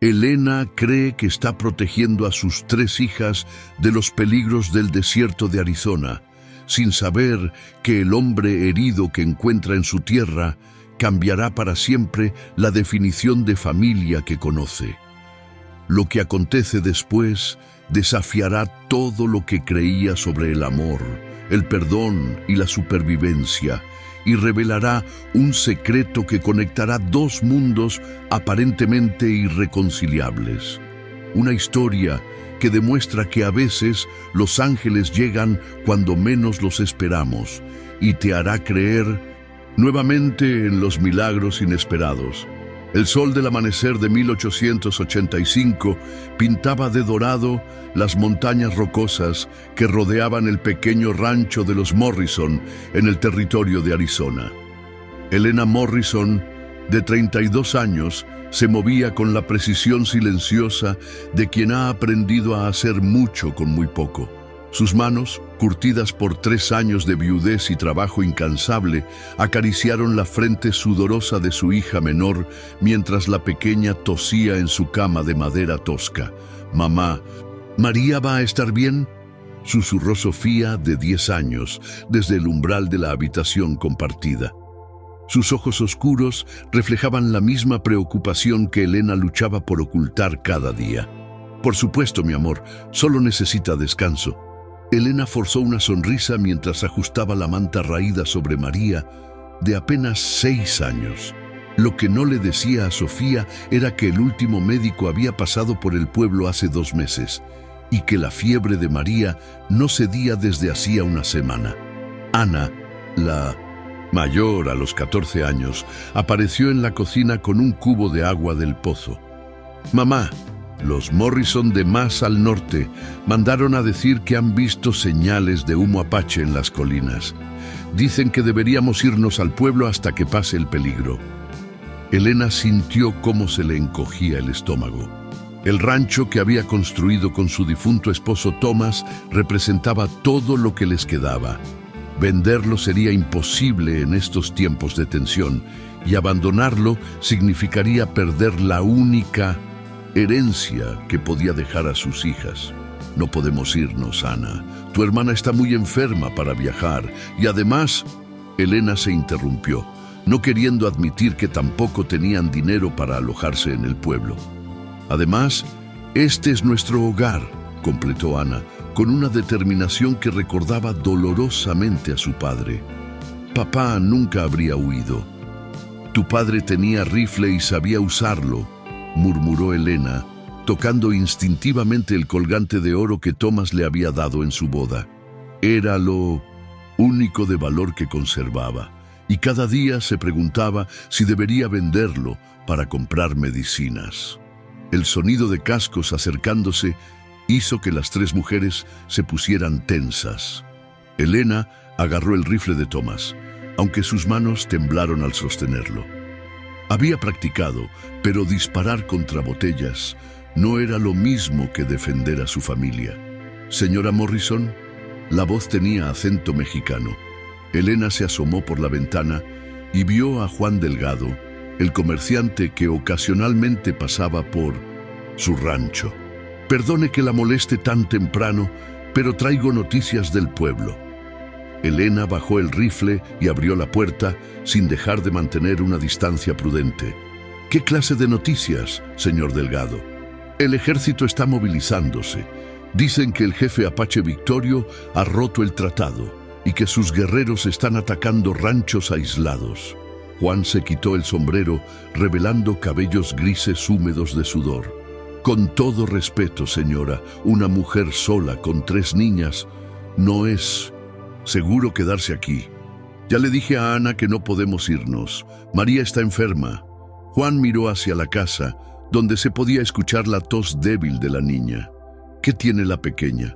Elena cree que está protegiendo a sus 3 hijas de los peligros del desierto de Arizona, sin saber que el hombre herido que encuentra en su tierra cambiará para siempre la definición de familia que conoce. Lo que acontece después desafiará todo lo que creía sobre el amor, el perdón y la supervivencia, y revelará un secreto que conectará 2 mundos aparentemente irreconciliables. Una historia que demuestra que a veces los ángeles llegan cuando menos los esperamos y te hará creer nuevamente en los milagros inesperados. El sol del amanecer de 1885 pintaba de dorado las montañas rocosas que rodeaban el pequeño rancho de los Morrison en el territorio de Arizona. Elena Morrison, de 32 años, se movía con la precisión silenciosa de quien ha aprendido a hacer mucho con muy poco. Sus manos, curtidas por 3 años de viudez y trabajo incansable, acariciaron la frente sudorosa de su hija menor mientras la pequeña tosía en su cama de madera tosca. «Mamá, ¿María va a estar bien?», susurró Sofía, de 10 años, desde el umbral de la habitación compartida. Sus ojos oscuros reflejaban la misma preocupación que Elena luchaba por ocultar cada día. «Por supuesto, mi amor, solo necesita descanso». Elena forzó una sonrisa mientras ajustaba la manta raída sobre María, de apenas 6 años. Lo que no le decía a Sofía era que el último médico había pasado por el pueblo hace 2 meses y que la fiebre de María no cedía desde hacía una semana. Ana, la mayor a los 14 años, apareció en la cocina con un cubo de agua del pozo. «Mamá, los Morrison de más al norte mandaron a decir que han visto señales de humo apache en las colinas. Dicen que deberíamos irnos al pueblo hasta que pase el peligro». Elena sintió cómo se le encogía el estómago. El rancho que había construido con su difunto esposo Thomas representaba todo lo que les quedaba. Venderlo sería imposible en estos tiempos de tensión, y abandonarlo significaría perder la única herencia que podía dejar a sus hijas. «No podemos irnos, Ana. Tu hermana está muy enferma para viajar y además…» Elena se interrumpió, no queriendo admitir que tampoco tenían dinero para alojarse en el pueblo. «Además, este es nuestro hogar», completó Ana, con una determinación que recordaba dolorosamente a su padre. «Papá nunca habría huido. Tu padre tenía rifle y sabía usarlo», murmuró Elena, tocando instintivamente el colgante de oro que Thomas le había dado en su boda. Era lo único de valor que conservaba, y cada día se preguntaba si debería venderlo para comprar medicinas. El sonido de cascos acercándose hizo que las 3 mujeres se pusieran tensas. Elena agarró el rifle de Thomas, aunque sus manos temblaron al sostenerlo. Había practicado, pero disparar contra botellas no era lo mismo que defender a su familia. «Señora Morrison», la voz tenía acento mexicano. Elena se asomó por la ventana y vio a Juan Delgado, el comerciante que ocasionalmente pasaba por su rancho. «Perdone que la moleste tan temprano, pero traigo noticias del pueblo». Elena bajó el rifle y abrió la puerta sin dejar de mantener una distancia prudente. «¿Qué clase de noticias, señor Delgado?» «El ejército está movilizándose. Dicen que el jefe Apache Victorio ha roto el tratado y que sus guerreros están atacando ranchos aislados». Juan se quitó el sombrero, revelando cabellos grises húmedos de sudor. «Con todo respeto, señora, una mujer sola con 3 niñas no es seguro quedarse aquí. Ya le dije a Ana que no podemos irnos. María está enferma». Juan miró hacia la casa, donde se podía escuchar la tos débil de la niña. «¿Qué tiene la pequeña?»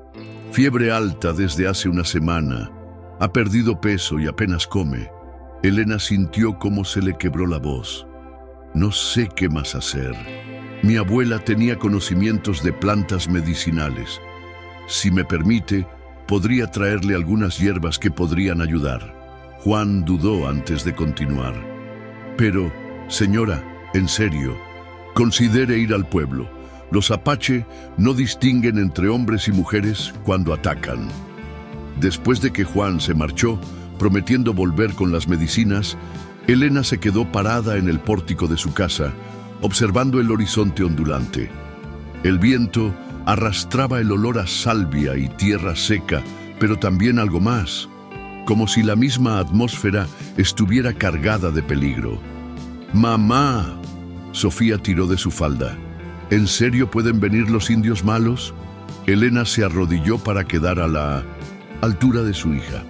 «Fiebre alta desde hace una semana. Ha perdido peso y apenas come». Elena sintió cómo se le quebró la voz. «No sé qué más hacer. Mi abuela tenía conocimientos de plantas medicinales. Si me permite, podría traerle algunas hierbas que podrían ayudar». Juan dudó antes de continuar. «Pero, señora, en serio, Considere ir al pueblo. Los apache no distinguen entre hombres y mujeres cuando atacan. Después de que Juan se marchó, prometiendo volver con las medicinas, Elena se quedó parada en el pórtico de su casa, observando el horizonte ondulante. El viento arrastraba el olor a salvia y tierra seca, pero también algo más, como si la misma atmósfera estuviera cargada de peligro. ¡Mamá! Sofía tiró de su falda. ¿En serio pueden venir los indios malos? Elena se arrodilló para quedar a la altura de su hija.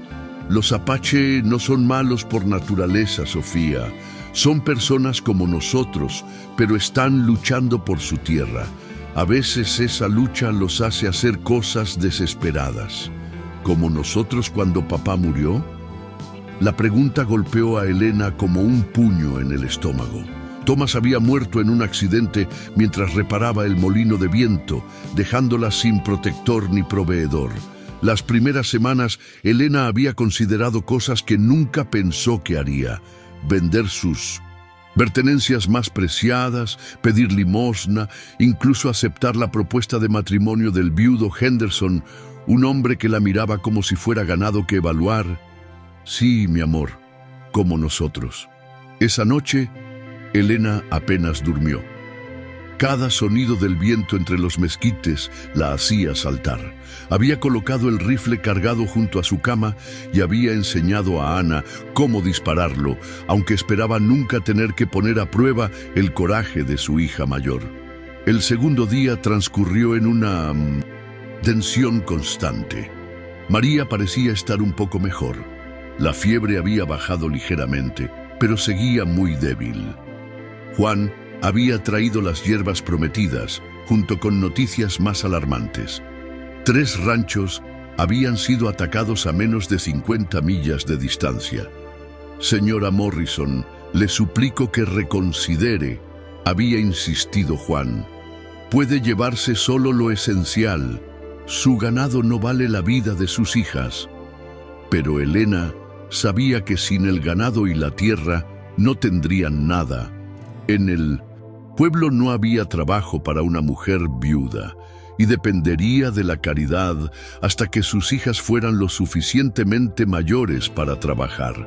Los apache no son malos por naturaleza, Sofía. Son personas como nosotros, pero están luchando por su tierra. A veces esa lucha los hace hacer cosas desesperadas. ¿Como nosotros cuando papá murió? La pregunta golpeó a Elena como un puño en el estómago. Thomas había muerto en un accidente mientras reparaba el molino de viento, dejándola sin protector ni proveedor. Las primeras semanas, Elena había considerado cosas que nunca pensó que haría: vender sus pertenencias más preciadas, pedir limosna, incluso aceptar la propuesta de matrimonio del viudo Henderson, un hombre que la miraba como si fuera ganado que evaluar. Sí, mi amor, como nosotros. Esa noche, Elena apenas durmió. Cada sonido del viento entre los mezquites la hacía saltar. Había colocado el rifle cargado junto a su cama y había enseñado a Ana cómo dispararlo, aunque esperaba nunca tener que poner a prueba el coraje de su hija mayor. El segundo día transcurrió en una tensión constante. María parecía estar un poco mejor. La fiebre había bajado ligeramente, pero seguía muy débil. Juan había traído las hierbas prometidas, junto con noticias más alarmantes. 3 ranchos habían sido atacados a menos de 50 millas de distancia. Señora Morrison, le suplico que reconsidere, había insistido Juan. Puede llevarse solo lo esencial. Su ganado no vale la vida de sus hijas. Pero Elena sabía que sin el ganado y la tierra no tendrían nada. En el pueblo no había trabajo para una mujer viuda y dependería de la caridad hasta que sus hijas fueran lo suficientemente mayores para trabajar.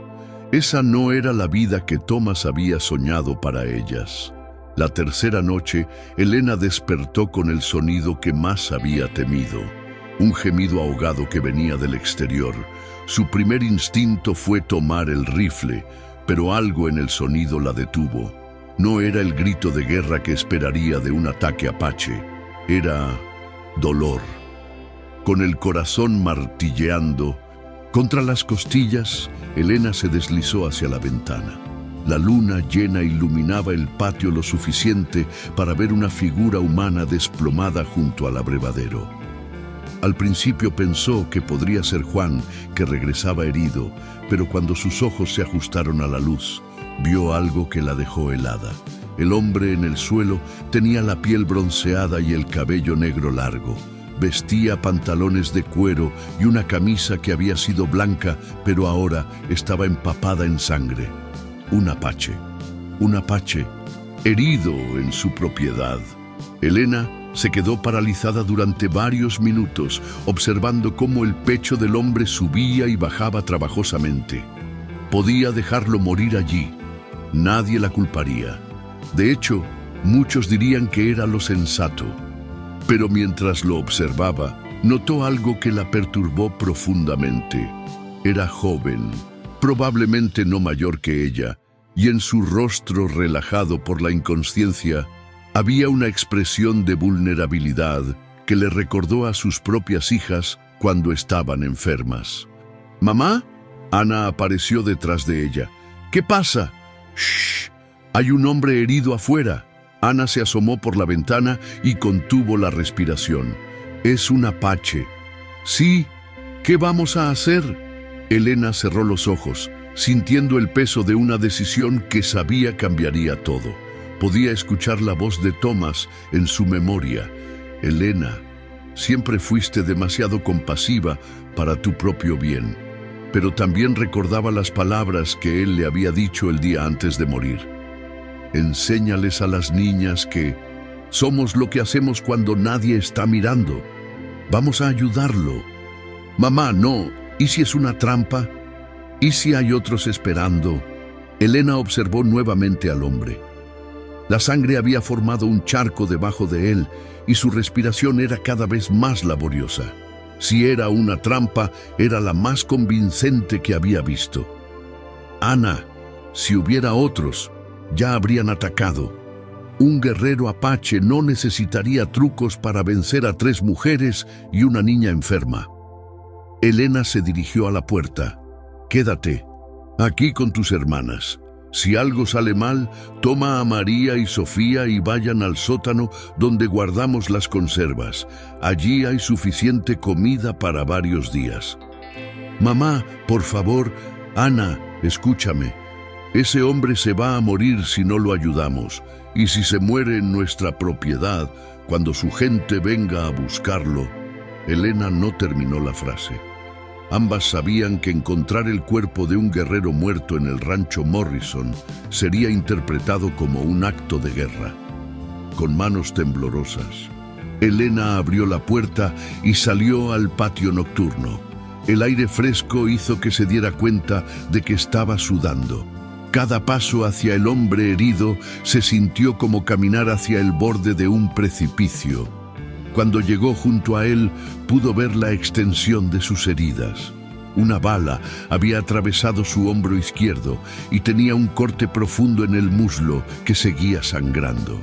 Esa no era la vida que Thomas había soñado para ellas. La tercera noche, Elena despertó con el sonido que más había temido, un gemido ahogado que venía del exterior. Su primer instinto fue tomar el rifle, pero algo en el sonido la detuvo. No era el grito de guerra que esperaría de un ataque apache, era dolor. Con el corazón martilleando contra las costillas, Elena se deslizó hacia la ventana. La luna llena iluminaba el patio lo suficiente para ver una figura humana desplomada junto al abrevadero. Al principio pensó que podría ser Juan, que regresaba herido, pero cuando sus ojos se ajustaron a la luz, vio algo que la dejó helada. El hombre en el suelo tenía la piel bronceada y el cabello negro largo. Vestía pantalones de cuero y una camisa que había sido blanca, pero ahora estaba empapada en sangre. Un apache, herido en su propiedad. Elena se quedó paralizada durante varios minutos, observando cómo el pecho del hombre subía y bajaba trabajosamente. Podía dejarlo morir allí. Nadie la culparía. De hecho, muchos dirían que era lo sensato. Pero mientras lo observaba, notó algo que la perturbó profundamente. Era joven, probablemente no mayor que ella, y en su rostro relajado por la inconsciencia, había una expresión de vulnerabilidad que le recordó a sus propias hijas cuando estaban enfermas. ¿Mamá? Ana apareció detrás de ella. ¿Qué pasa? ¡Shh! Hay un hombre herido afuera. Ana se asomó por la ventana y contuvo la respiración. Es un apache. Sí, ¿qué vamos a hacer? Elena cerró los ojos, sintiendo el peso de una decisión que sabía cambiaría todo. Podía escuchar la voz de Thomas en su memoria. Elena, siempre fuiste demasiado compasiva para tu propio bien. Pero también recordaba las palabras que él le había dicho el día antes de morir. Enséñales a las niñas que somos lo que hacemos cuando nadie está mirando. Vamos a ayudarlo. Mamá, no. ¿Y si es una trampa? ¿Y si hay otros esperando? Elena observó nuevamente al hombre. La sangre había formado un charco debajo de él y su respiración era cada vez más laboriosa. Si era una trampa, era la más convincente que había visto. Ana, si hubiera otros, ya habrían atacado. Un guerrero apache no necesitaría trucos para vencer a 3 mujeres y una niña enferma. Elena se dirigió a la puerta. Quédate aquí con tus hermanas. Si algo sale mal, toma a María y Sofía y vayan al sótano donde guardamos las conservas. Allí hay suficiente comida para varios días. Mamá, por favor, Ana, escúchame. Ese hombre se va a morir si no lo ayudamos. Y si se muere en nuestra propiedad, cuando su gente venga a buscarlo. Elena no terminó la frase. Ambas sabían que encontrar el cuerpo de un guerrero muerto en el rancho Morrison sería interpretado como un acto de guerra. Con manos temblorosas, Elena abrió la puerta y salió al patio nocturno. El aire fresco hizo que se diera cuenta de que estaba sudando. Cada paso hacia el hombre herido se sintió como caminar hacia el borde de un precipicio. Cuando llegó junto a él, pudo ver la extensión de sus heridas. Una bala había atravesado su hombro izquierdo y tenía un corte profundo en el muslo que seguía sangrando.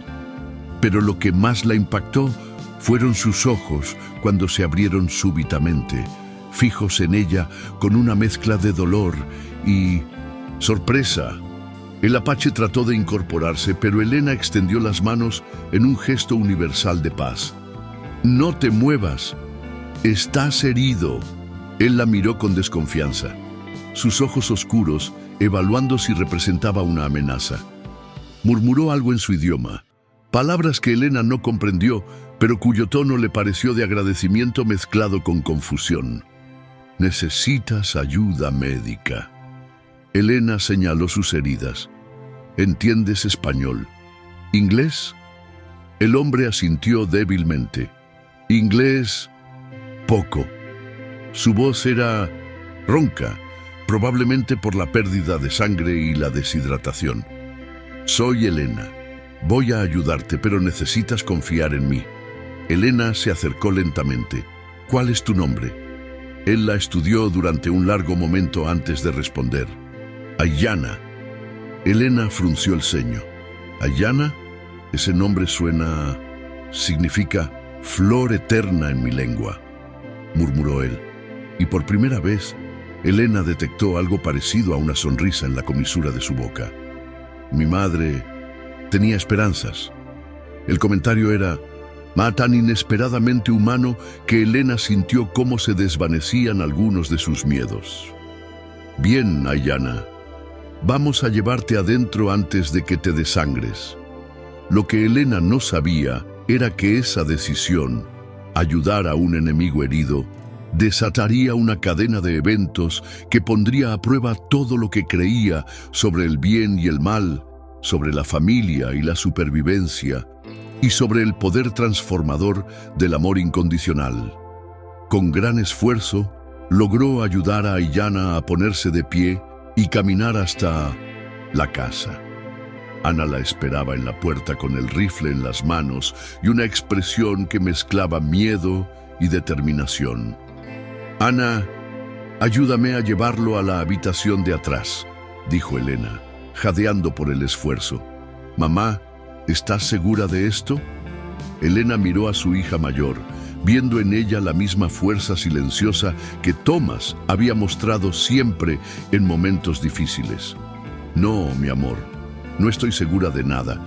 Pero lo que más la impactó fueron sus ojos cuando se abrieron súbitamente, fijos en ella con una mezcla de dolor y sorpresa. El apache trató de incorporarse, pero Elena extendió las manos en un gesto universal de paz. No te muevas. Estás herido. Él la miró con desconfianza, sus ojos oscuros evaluando si representaba una amenaza. Murmuró algo en su idioma, palabras que Elena no comprendió, pero cuyo tono le pareció de agradecimiento mezclado con confusión. Necesitas ayuda médica. Elena señaló sus heridas. ¿Entiendes español? ¿Inglés? El hombre asintió débilmente. Inglés, poco. Su voz era ronca, probablemente por la pérdida de sangre y la deshidratación. Soy Elena. Voy a ayudarte, pero necesitas confiar en mí. Elena se acercó lentamente. ¿Cuál es tu nombre? Él la estudió durante un largo momento antes de responder. Aiyana. Elena frunció el ceño. ¿Aiyana? Ese nombre significa flor eterna en mi lengua, murmuró él. Y por primera vez, Elena detectó algo parecido a una sonrisa en la comisura de su boca. Mi madre tenía esperanzas. El comentario era tan inesperadamente humano que Elena sintió cómo se desvanecían algunos de sus miedos. Bien, Aiyana, vamos a llevarte adentro antes de que te desangres. Lo que Elena no sabía era que esa decisión, ayudar a un enemigo herido, desataría una cadena de eventos que pondría a prueba todo lo que creía sobre el bien y el mal, sobre la familia y la supervivencia, y sobre el poder transformador del amor incondicional. Con gran esfuerzo, logró ayudar a Aiyana a ponerse de pie y caminar hasta la casa. Ana la esperaba en la puerta con el rifle en las manos y una expresión que mezclaba miedo y determinación. Ana, ayúdame a llevarlo a la habitación de atrás, dijo Elena, jadeando por el esfuerzo. Mamá, ¿estás segura de esto? Elena miró a su hija mayor, viendo en ella la misma fuerza silenciosa que Thomas había mostrado siempre en momentos difíciles. No, mi amor, no estoy segura de nada,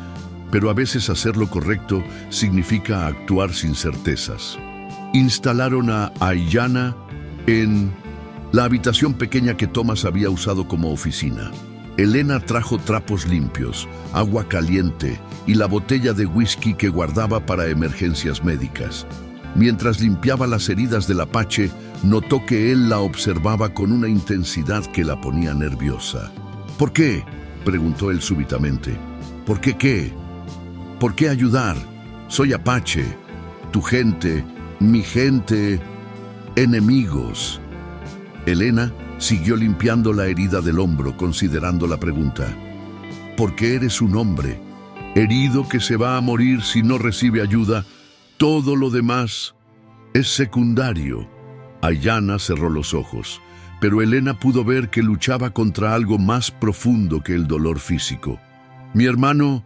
pero a veces hacer lo correcto significa actuar sin certezas. Instalaron a Aiyana en la habitación pequeña que Thomas había usado como oficina. Elena trajo trapos limpios, agua caliente y la botella de whisky que guardaba para emergencias médicas. Mientras limpiaba las heridas del apache, notó que él la observaba con una intensidad que la ponía nerviosa. ¿Por qué?, preguntó él súbitamente. ¿Por qué qué? ¿Por qué ayudar? Soy apache. Tu gente, mi gente, enemigos. Elena siguió limpiando la herida del hombro, considerando la pregunta. Porque eres un hombre, herido que se va a morir si no recibe ayuda. Todo lo demás es secundario. Aiyana cerró los ojos, pero Elena pudo ver que luchaba contra algo más profundo que el dolor físico. Mi hermano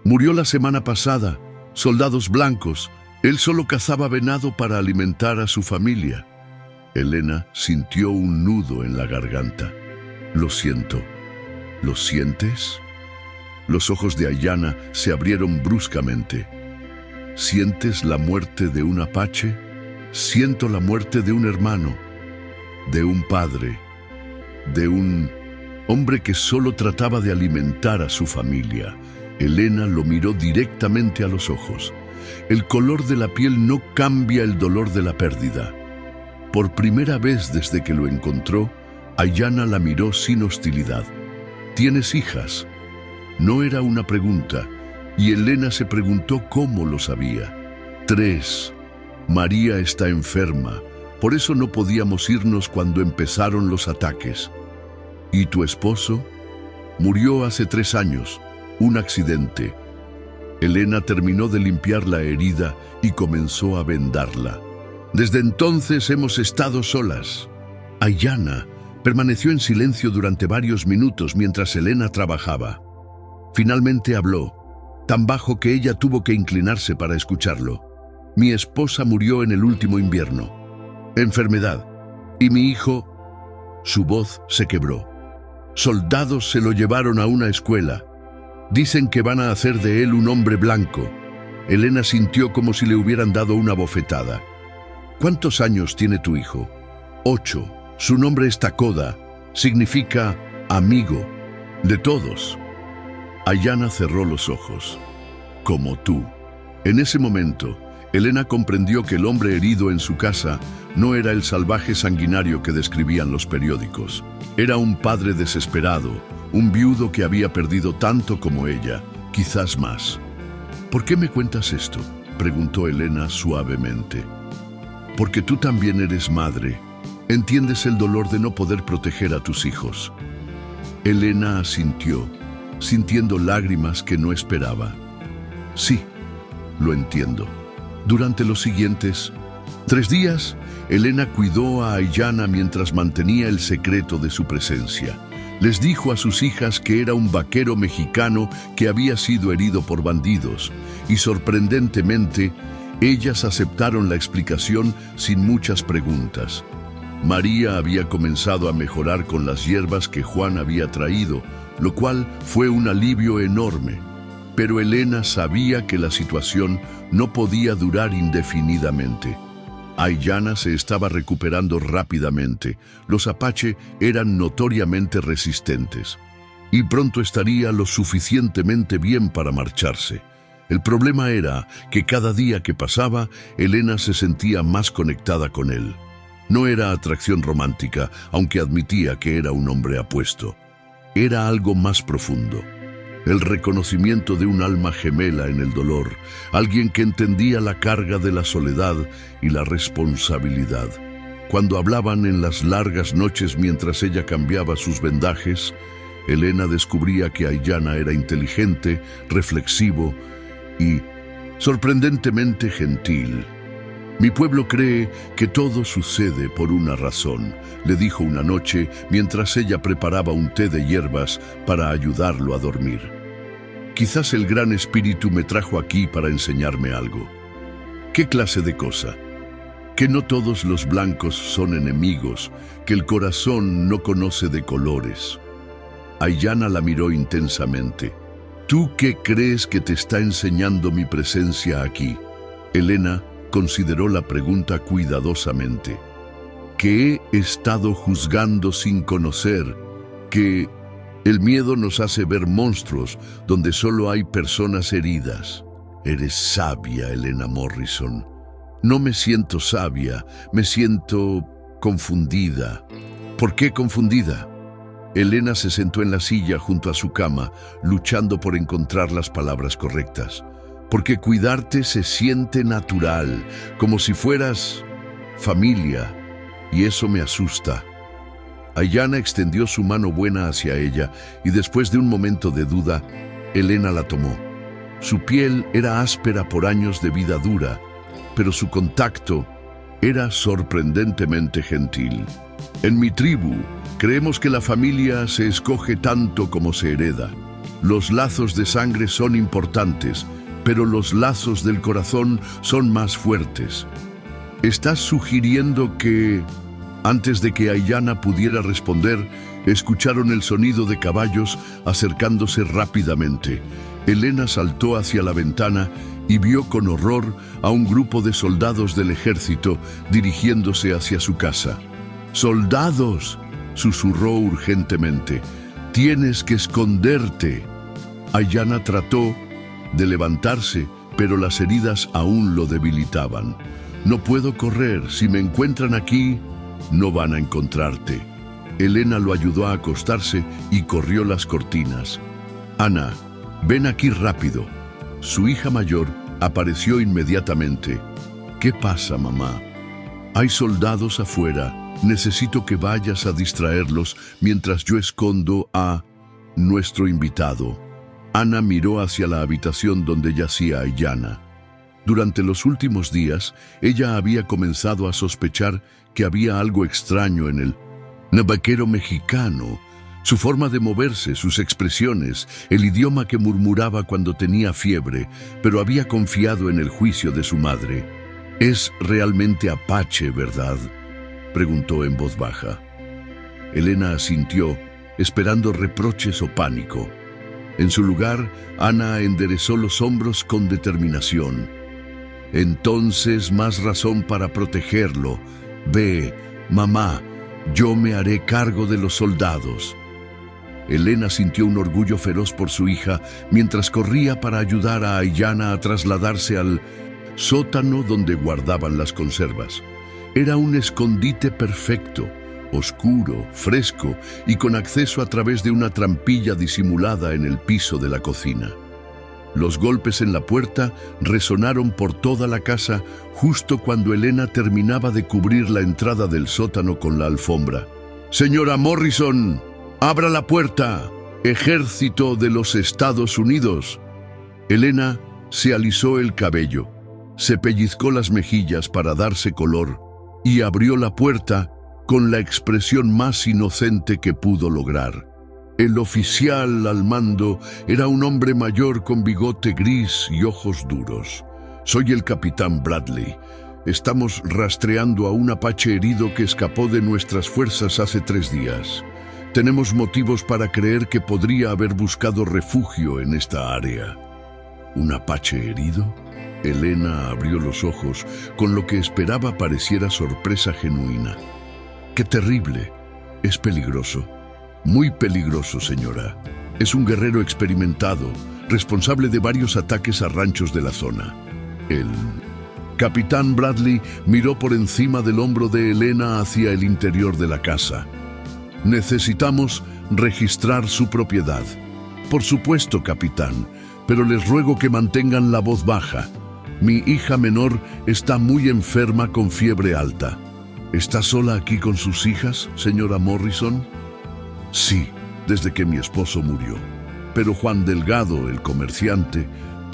murió la semana pasada, soldados blancos. Él solo cazaba venado para alimentar a su familia. Elena sintió un nudo en la garganta. Lo siento. ¿Lo sientes? Los ojos de Aiyana se abrieron bruscamente. ¿Sientes la muerte de un apache? Siento la muerte de un hermano, de un padre, de un hombre que solo trataba de alimentar a su familia. Elena lo miró directamente a los ojos. El color de la piel no cambia el dolor de la pérdida. Por primera vez desde que lo encontró, Aiyana la miró sin hostilidad. ¿Tienes hijas? No era una pregunta, y Elena se preguntó cómo lo sabía. 3. María está enferma, por eso no podíamos irnos cuando empezaron los ataques. ¿Y tu esposo? Murió hace 3 años, un accidente. Elena terminó de limpiar la herida y comenzó a vendarla. Desde entonces hemos estado solas. Aiyana permaneció en silencio durante varios minutos mientras Elena trabajaba. Finalmente habló, tan bajo que ella tuvo que inclinarse para escucharlo. Mi esposa murió en el último invierno. Enfermedad. Y mi hijo... Su voz se quebró. Soldados se lo llevaron a una escuela. Dicen que van a hacer de él un hombre blanco. Elena sintió como si le hubieran dado una bofetada. ¿Cuántos años tiene tu hijo? 8. Su nombre es Takoda. Significa amigo de todos. Aiyana cerró los ojos. Como tú. En ese momento, Elena comprendió que el hombre herido en su casa no era el salvaje sanguinario que describían los periódicos. Era un padre desesperado, un viudo que había perdido tanto como ella, quizás más. ¿Por qué me cuentas esto?, preguntó Elena suavemente. Porque tú también eres madre. Entiendes el dolor de no poder proteger a tus hijos. Elena asintió, sintiendo lágrimas que no esperaba. Sí, lo entiendo. Durante los siguientes 3 días, Elena cuidó a Aiyana mientras mantenía el secreto de su presencia. Les dijo a sus hijas que era un vaquero mexicano que había sido herido por bandidos, y sorprendentemente, ellas aceptaron la explicación sin muchas preguntas. María había comenzado a mejorar con las hierbas que Juan había traído, lo cual fue un alivio enorme. Pero Elena sabía que la situación no podía durar indefinidamente. Aiyana se estaba recuperando rápidamente. Los apache eran notoriamente resistentes. Y pronto estaría lo suficientemente bien para marcharse. El problema era que cada día que pasaba, Elena se sentía más conectada con él. No era atracción romántica, aunque admitía que era un hombre apuesto. Era algo más profundo. El reconocimiento de un alma gemela en el dolor, alguien que entendía la carga de la soledad y la responsabilidad. Cuando hablaban en las largas noches mientras ella cambiaba sus vendajes, Elena descubría que Aiyana era inteligente, reflexivo y sorprendentemente gentil. Mi pueblo cree que todo sucede por una razón, le dijo una noche mientras ella preparaba un té de hierbas para ayudarlo a dormir. Quizás el Gran Espíritu me trajo aquí para enseñarme algo. ¿Qué clase de cosa? Que no todos los blancos son enemigos, que el corazón no conoce de colores. Aiyana la miró intensamente. ¿Tú qué crees que te está enseñando mi presencia aquí? Elena consideró la pregunta cuidadosamente. Que he estado juzgando sin conocer, que el miedo nos hace ver monstruos donde solo hay personas heridas. Eres sabia, Elena Morrison. No me siento sabia, me siento confundida. ¿Por qué confundida? Elena se sentó en la silla junto a su cama, luchando por encontrar las palabras correctas. Porque cuidarte se siente natural, como si fueras familia, y eso me asusta. Aiyana extendió su mano buena hacia ella y después de un momento de duda, Elena la tomó. Su piel era áspera por años de vida dura, pero su contacto era sorprendentemente gentil. En mi tribu, creemos que la familia se escoge tanto como se hereda. Los lazos de sangre son importantes, pero los lazos del corazón son más fuertes. ¿Estás sugiriendo que...? Antes de que Aiyana pudiera responder, escucharon el sonido de caballos acercándose rápidamente. Elena saltó hacia la ventana y vio con horror a un grupo de soldados del ejército dirigiéndose hacia su casa. ¡Soldados!, susurró urgentemente. ¡Tienes que esconderte! Aiyana trató de levantarse, pero las heridas aún lo debilitaban. No puedo correr. Si me encuentran aquí, no van a encontrarte. Elena lo ayudó a acostarse y corrió las cortinas. Ana, ven aquí rápido. Su hija mayor apareció inmediatamente. ¿Qué pasa, mamá? Hay soldados afuera. Necesito que vayas a distraerlos mientras yo escondo a nuestro invitado. Ana miró hacia la habitación donde yacía Aiyana. Durante los últimos días, ella había comenzado a sospechar que había algo extraño en el vaquero mexicano. Su forma de moverse, sus expresiones, el idioma que murmuraba cuando tenía fiebre, pero había confiado en el juicio de su madre. «¿Es realmente apache, verdad?», preguntó en voz baja. Elena asintió, esperando reproches o pánico. En su lugar, Ana enderezó los hombros con determinación. «Entonces, más razón para protegerlo. Ve, mamá, yo me haré cargo de los soldados». Elena sintió un orgullo feroz por su hija mientras corría para ayudar a Aiyana a trasladarse al sótano donde guardaban las conservas. Era un escondite perfecto, oscuro, fresco y con acceso a través de una trampilla disimulada en el piso de la cocina. Los golpes en la puerta resonaron por toda la casa justo cuando Elena terminaba de cubrir la entrada del sótano con la alfombra. «Señora Morrison, abra la puerta. Ejército de los Estados Unidos». Elena se alisó el cabello, se pellizcó las mejillas para darse color y abrió la puerta con la expresión más inocente que pudo lograr. El oficial al mando era un hombre mayor con bigote gris y ojos duros. «Soy el capitán Bradley. Estamos rastreando a un apache herido que escapó de nuestras fuerzas hace 3 días. Tenemos motivos para creer que podría haber buscado refugio en esta área». ¿Un apache herido? Elena abrió los ojos, con lo que esperaba pareciera sorpresa genuina. «¡Qué terrible! Es peligroso. Muy peligroso, señora. Es un guerrero experimentado, responsable de varios ataques a ranchos de la zona». El capitán Bradley miró por encima del hombro de Elena hacia el interior de la casa. «Necesitamos registrar su propiedad». «Por supuesto, capitán, pero les ruego que mantengan la voz baja. Mi hija menor está muy enferma con fiebre alta». «¿Está sola aquí con sus hijas, señora Morrison?» «Sí, desde que mi esposo murió. Pero Juan Delgado, el comerciante,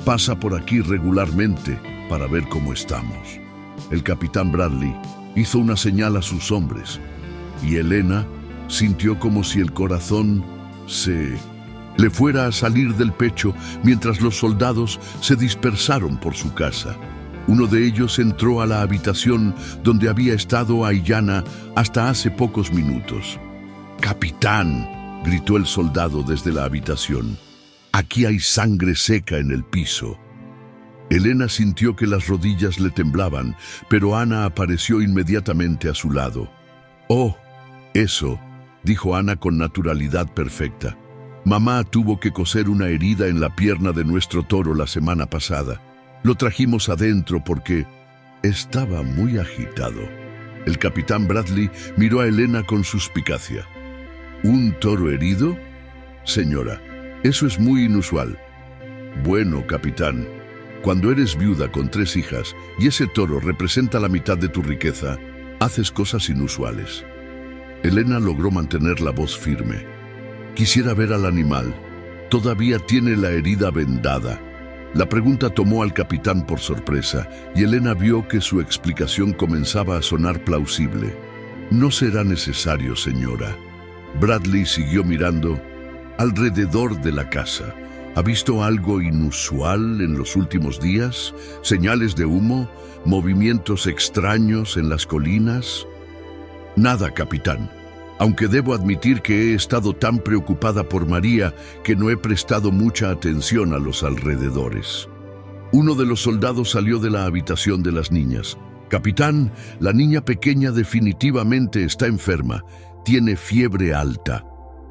pasa por aquí regularmente para ver cómo estamos». El capitán Bradley hizo una señal a sus hombres y Elena sintió como si el corazón le fuera a salir del pecho mientras los soldados se dispersaron por su casa. Uno de ellos entró a la habitación donde había estado Aiyana hasta hace pocos minutos. «Capitán», gritó el soldado desde la habitación, «aquí hay sangre seca en el piso». Elena sintió que las rodillas le temblaban, pero Ana apareció inmediatamente a su lado. «Oh, eso», dijo Ana con naturalidad perfecta. «Mamá tuvo que coser una herida en la pierna de nuestro toro la semana pasada. Lo trajimos adentro porque estaba muy agitado». El capitán Bradley miró a Elena con suspicacia. ¿Un toro herido? Señora, eso es muy inusual. Bueno, capitán, cuando eres viuda con 3 hijas y ese toro representa la mitad de tu riqueza, haces cosas inusuales. Elena logró mantener la voz firme. Quisiera ver al animal. Todavía tiene la herida vendada. La pregunta tomó al capitán por sorpresa y Elena vio que su explicación comenzaba a sonar plausible. No será necesario, señora. Bradley siguió mirando alrededor de la casa. ¿Ha visto algo inusual en los últimos días? ¿Señales de humo? ¿Movimientos extraños en las colinas? Nada, capitán. Aunque debo admitir que he estado tan preocupada por María que no he prestado mucha atención a los alrededores. Uno de los soldados salió de la habitación de las niñas. Capitán, la niña pequeña definitivamente está enferma. Tiene fiebre alta.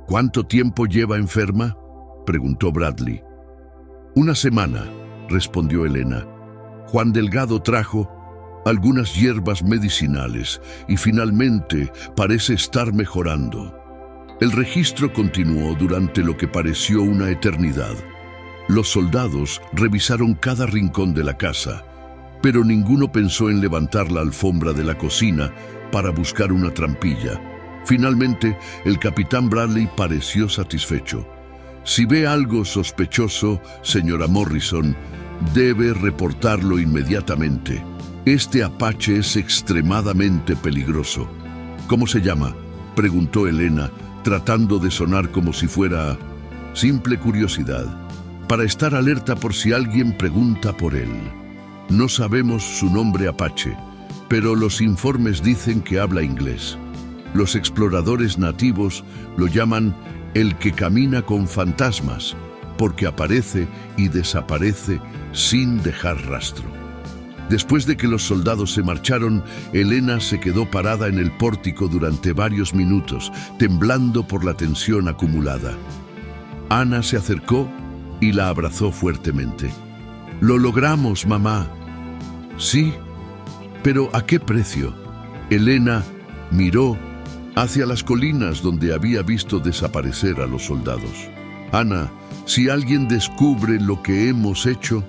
¿Cuánto tiempo lleva enferma?, preguntó Bradley. 1 semana, respondió Elena. Juan Delgado trajo algunas hierbas medicinales y finalmente parece estar mejorando. El registro continuó durante lo que pareció una eternidad. Los soldados revisaron cada rincón de la casa, pero ninguno pensó en levantar la alfombra de la cocina para buscar una trampilla. Finalmente, el capitán Bradley pareció satisfecho. Si ve algo sospechoso, señora Morrison, debe reportarlo inmediatamente. Este apache es extremadamente peligroso. ¿Cómo se llama?, preguntó Elena, tratando de sonar como si fuera simple curiosidad, para estar alerta por si alguien pregunta por él. No sabemos su nombre apache, pero los informes dicen que habla inglés. Los exploradores nativos lo llaman el que camina con fantasmas, porque aparece y desaparece sin dejar rastro. Después de que los soldados se marcharon, Elena se quedó parada en el pórtico durante varios minutos, temblando por la tensión acumulada. Ana se acercó y la abrazó fuertemente. «Lo logramos, mamá». «Sí, pero ¿a qué precio?». Elena miró hacia las colinas donde había visto desaparecer a los soldados. «Ana, si alguien descubre lo que hemos hecho,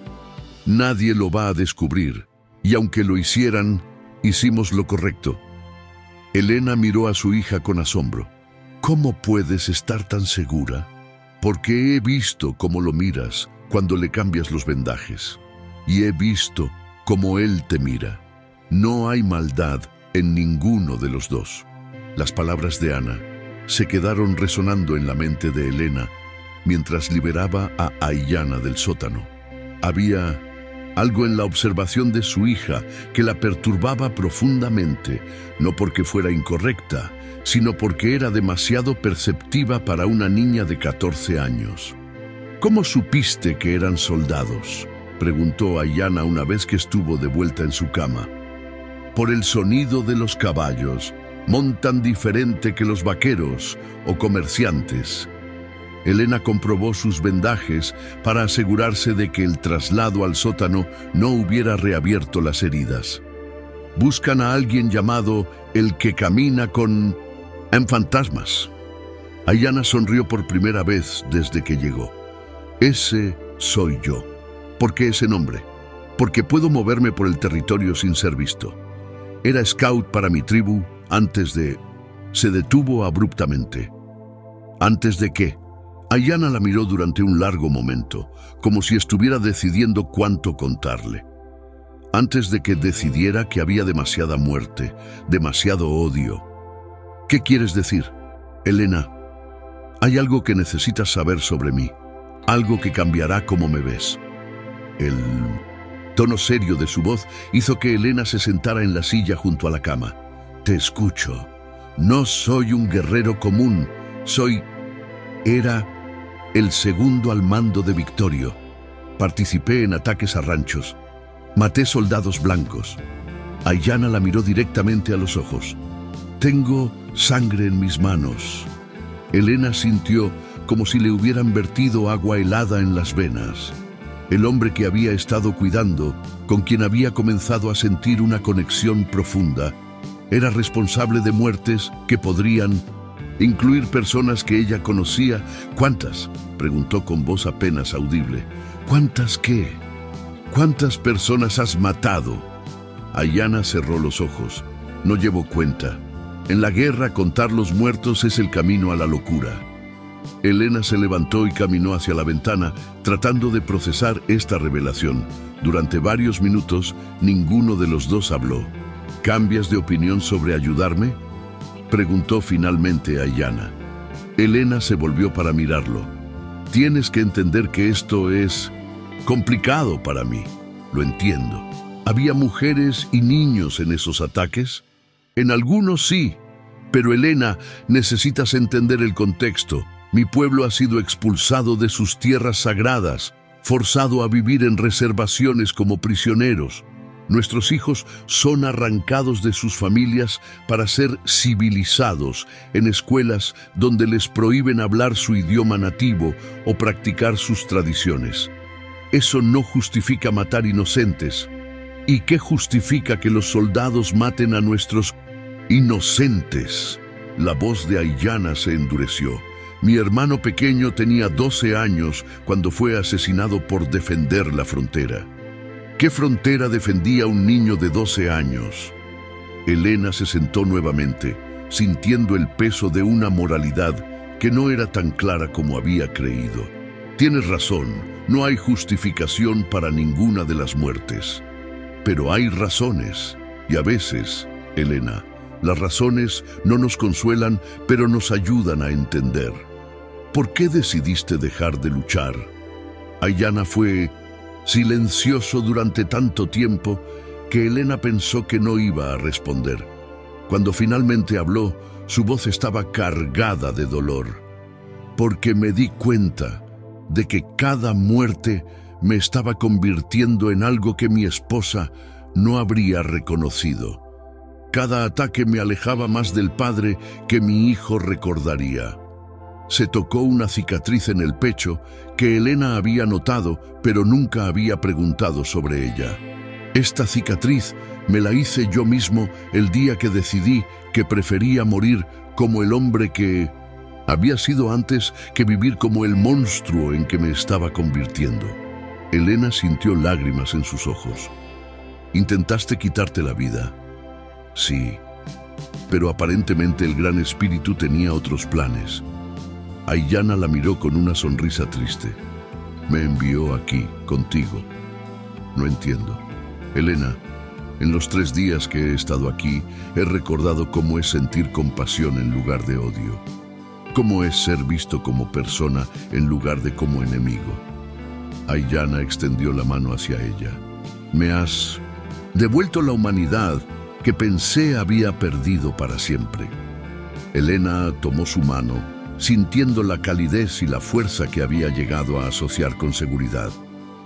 nadie lo va a descubrir. Y aunque lo hicieran, hicimos lo correcto». Elena miró a su hija con asombro. «¿Cómo puedes estar tan segura?». «Porque he visto cómo lo miras cuando le cambias los vendajes. Y he visto cómo él te mira. No hay maldad en ninguno de los dos». Las palabras de Ana se quedaron resonando en la mente de Elena mientras liberaba a Aiyana del sótano. Había algo en la observación de su hija que la perturbaba profundamente, no porque fuera incorrecta, sino porque era demasiado perceptiva para una niña de 14 años. «¿Cómo supiste que eran soldados?», preguntó Aiyana una vez que estuvo de vuelta en su cama. «Por el sonido de los caballos. Montan diferente que los vaqueros o comerciantes». Elena comprobó sus vendajes para asegurarse de que el traslado al sótano no hubiera reabierto las heridas. «Buscan a alguien llamado el que camina con fantasmas». Aiyana sonrió por primera vez desde que llegó. «Ese soy yo». «¿Por qué ese nombre?». «Porque puedo moverme por el territorio sin ser visto. Era scout para mi tribu antes de...». Se detuvo abruptamente. «¿Antes de qué?». Aiyana la miró durante un largo momento, como si estuviera decidiendo cuánto contarle. «Antes de que decidiera que había demasiada muerte, demasiado odio». «¿Qué quieres decir?». «Elena, hay algo que necesitas saber sobre mí, algo que cambiará cómo me ves». El tono serio de su voz hizo que Elena se sentara en la silla junto a la cama. «Te escucho. No soy un guerrero común, Era el segundo al mando de Victorio. Participé en ataques a ranchos. Maté soldados blancos». Aiyana la miró directamente a los ojos. «Tengo sangre en mis manos». Elena sintió como si le hubieran vertido agua helada en las venas. El hombre que había estado cuidando, con quien había comenzado a sentir una conexión profunda, era responsable de muertes que podrían incluir personas que ella conocía. ¿Cuántas?, preguntó con voz apenas audible. ¿Cuántas qué? ¿Cuántas personas has matado? Aiyana cerró los ojos. No llevo cuenta. En la guerra, contar los muertos es el camino a la locura. Elena se levantó y caminó hacia la ventana, tratando de procesar esta revelación. Durante varios minutos, ninguno de los dos habló. ¿Cambias de opinión sobre ayudarme?, preguntó finalmente Aiyana. Elena se volvió para mirarlo. Tienes que entender que esto es complicado para mí. Lo entiendo. ¿Había mujeres y niños en esos ataques? En algunos sí, pero Elena, necesitas entender el contexto. Mi pueblo ha sido expulsado de sus tierras sagradas, forzado a vivir en reservaciones como prisioneros. Nuestros hijos son arrancados de sus familias para ser civilizados en escuelas donde les prohíben hablar su idioma nativo o practicar sus tradiciones. Eso no justifica matar inocentes. ¿Y qué justifica que los soldados maten a nuestros inocentes? La voz de Aiyana se endureció. Mi hermano pequeño tenía 12 años cuando fue asesinado por defender la frontera. ¿Qué frontera defendía un niño de 12 años? Elena se sentó nuevamente, sintiendo el peso de una moralidad que no era tan clara como había creído. Tienes razón, no hay justificación para ninguna de las muertes. Pero hay razones, y a veces, Elena, las razones no nos consuelan, pero nos ayudan a entender. ¿Por qué decidiste dejar de luchar? Aiyana fue silencioso durante tanto tiempo que Elena pensó que no iba a responder. Cuando finalmente habló, su voz estaba cargada de dolor. Porque me di cuenta de que cada muerte me estaba convirtiendo en algo que mi esposa no habría reconocido. Cada ataque me alejaba más del padre que mi hijo recordaría. Se tocó una cicatriz en el pecho que Elena había notado, pero nunca había preguntado sobre ella. Esta cicatriz me la hice yo mismo el día que decidí que prefería morir como el hombre que había sido antes que vivir como el monstruo en que me estaba convirtiendo. Elena sintió lágrimas en sus ojos. ¿Intentaste quitarte la vida? Sí, pero aparentemente el Gran Espíritu tenía otros planes. Aiyana la miró con una sonrisa triste. Me envió aquí, contigo. No entiendo. Elena, en los 3 días que he estado aquí, he recordado cómo es sentir compasión en lugar de odio. Cómo es ser visto como persona en lugar de como enemigo. Aiyana extendió la mano hacia ella. Me has devuelto la humanidad que pensé había perdido para siempre. Elena tomó su mano, sintiendo la calidez y la fuerza que había llegado a asociar con seguridad.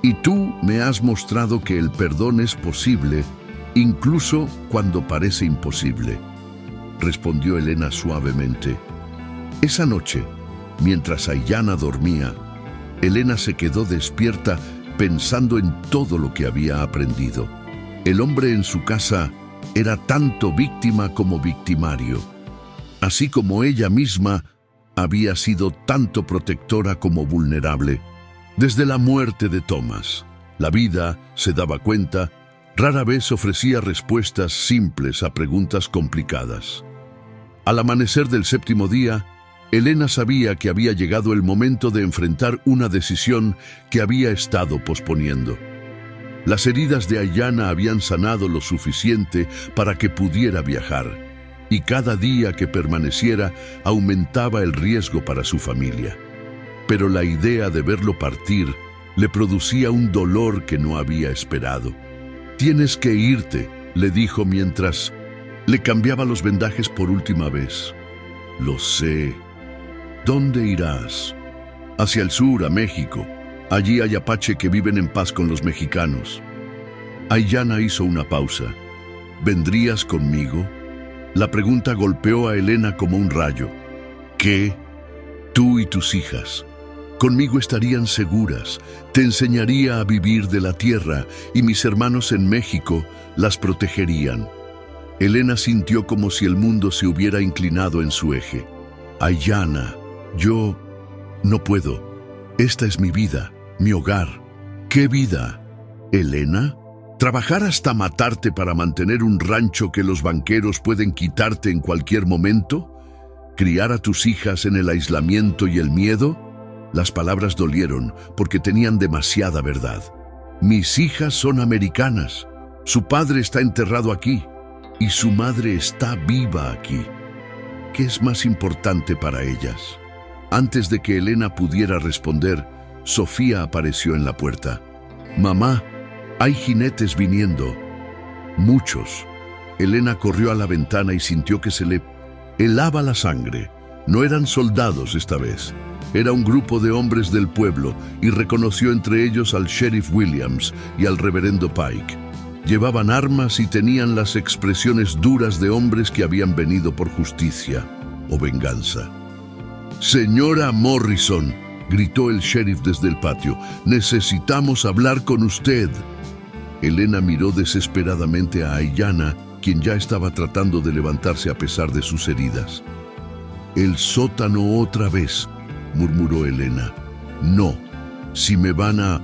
Y tú me has mostrado que el perdón es posible, incluso cuando parece imposible, respondió Elena suavemente. Esa noche, mientras Aiyana dormía, Elena se quedó despierta pensando en todo lo que había aprendido. El hombre en su casa era tanto víctima como victimario, así como ella misma había sido tanto protectora como vulnerable. Desde la muerte de Thomas, la vida, se daba cuenta, rara vez ofrecía respuestas simples a preguntas complicadas. Al amanecer del 7º día, Elena sabía que había llegado el momento de enfrentar una decisión que había estado posponiendo. Las heridas de Aiyana habían sanado lo suficiente para que pudiera viajar, y cada día que permaneciera aumentaba el riesgo para su familia. Pero la idea de verlo partir le producía un dolor que no había esperado. «Tienes que irte», le dijo mientras le cambiaba los vendajes por última vez. «Lo sé». «¿Dónde irás?» «Hacia el sur, a México. Allí hay apache que viven en paz con los mexicanos». Aiyana hizo una pausa. «¿Vendrías conmigo?» La pregunta golpeó a Elena como un rayo. «¿Qué?» «Tú y tus hijas. Conmigo estarían seguras. Te enseñaría a vivir de la tierra y mis hermanos en México las protegerían». Elena sintió como si el mundo se hubiera inclinado en su eje. Ayanna, yo no puedo. Esta es mi vida, mi hogar. ¿Qué vida? ¿Elena? ¿Trabajar hasta matarte para mantener un rancho que los banqueros pueden quitarte en cualquier momento? ¿Criar a tus hijas en el aislamiento y el miedo? Las palabras dolieron porque tenían demasiada verdad. Mis hijas son americanas. Su padre está enterrado aquí y su madre está viva aquí. ¿Qué es más importante para ellas? Antes de que Elena pudiera responder, Sofía apareció en la puerta. Mamá, hay jinetes viniendo. Muchos. Elena corrió a la ventana y sintió que se le helaba la sangre. No eran soldados esta vez. Era un grupo de hombres del pueblo y reconoció entre ellos al sheriff Williams y al reverendo Pike. Llevaban armas y tenían las expresiones duras de hombres que habían venido por justicia o venganza. «Señora Morrison», gritó el sheriff desde el patio, «necesitamos hablar con usted». Elena miró desesperadamente a Ayanna, quien ya estaba tratando de levantarse a pesar de sus heridas. «El sótano otra vez», murmuró Elena. «No, si me van a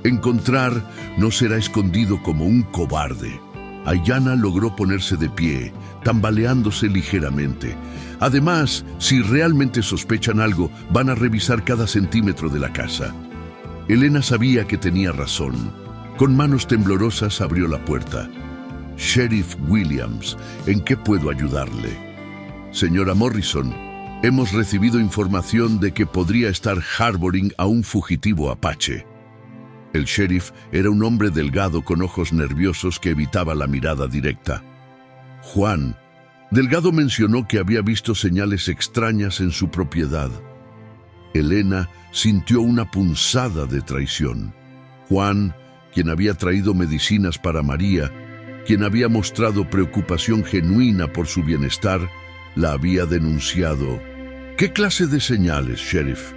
encontrar, no será escondido como un cobarde». Ayanna logró ponerse de pie, tambaleándose ligeramente. Además, si realmente sospechan algo, van a revisar cada centímetro de la casa. Elena sabía que tenía razón. Con manos temblorosas abrió la puerta. «Sheriff Williams, ¿en qué puedo ayudarle?» «Señora Morrison, hemos recibido información de que podría estar harboring a un fugitivo apache». El sheriff era un hombre delgado con ojos nerviosos que evitaba la mirada directa. «Juan». Delgado mencionó que había visto señales extrañas en su propiedad. Elena sintió una punzada de traición. Juan, quien había traído medicinas para María, quien había mostrado preocupación genuina por su bienestar, la había denunciado. ¿Qué clase de señales, sheriff?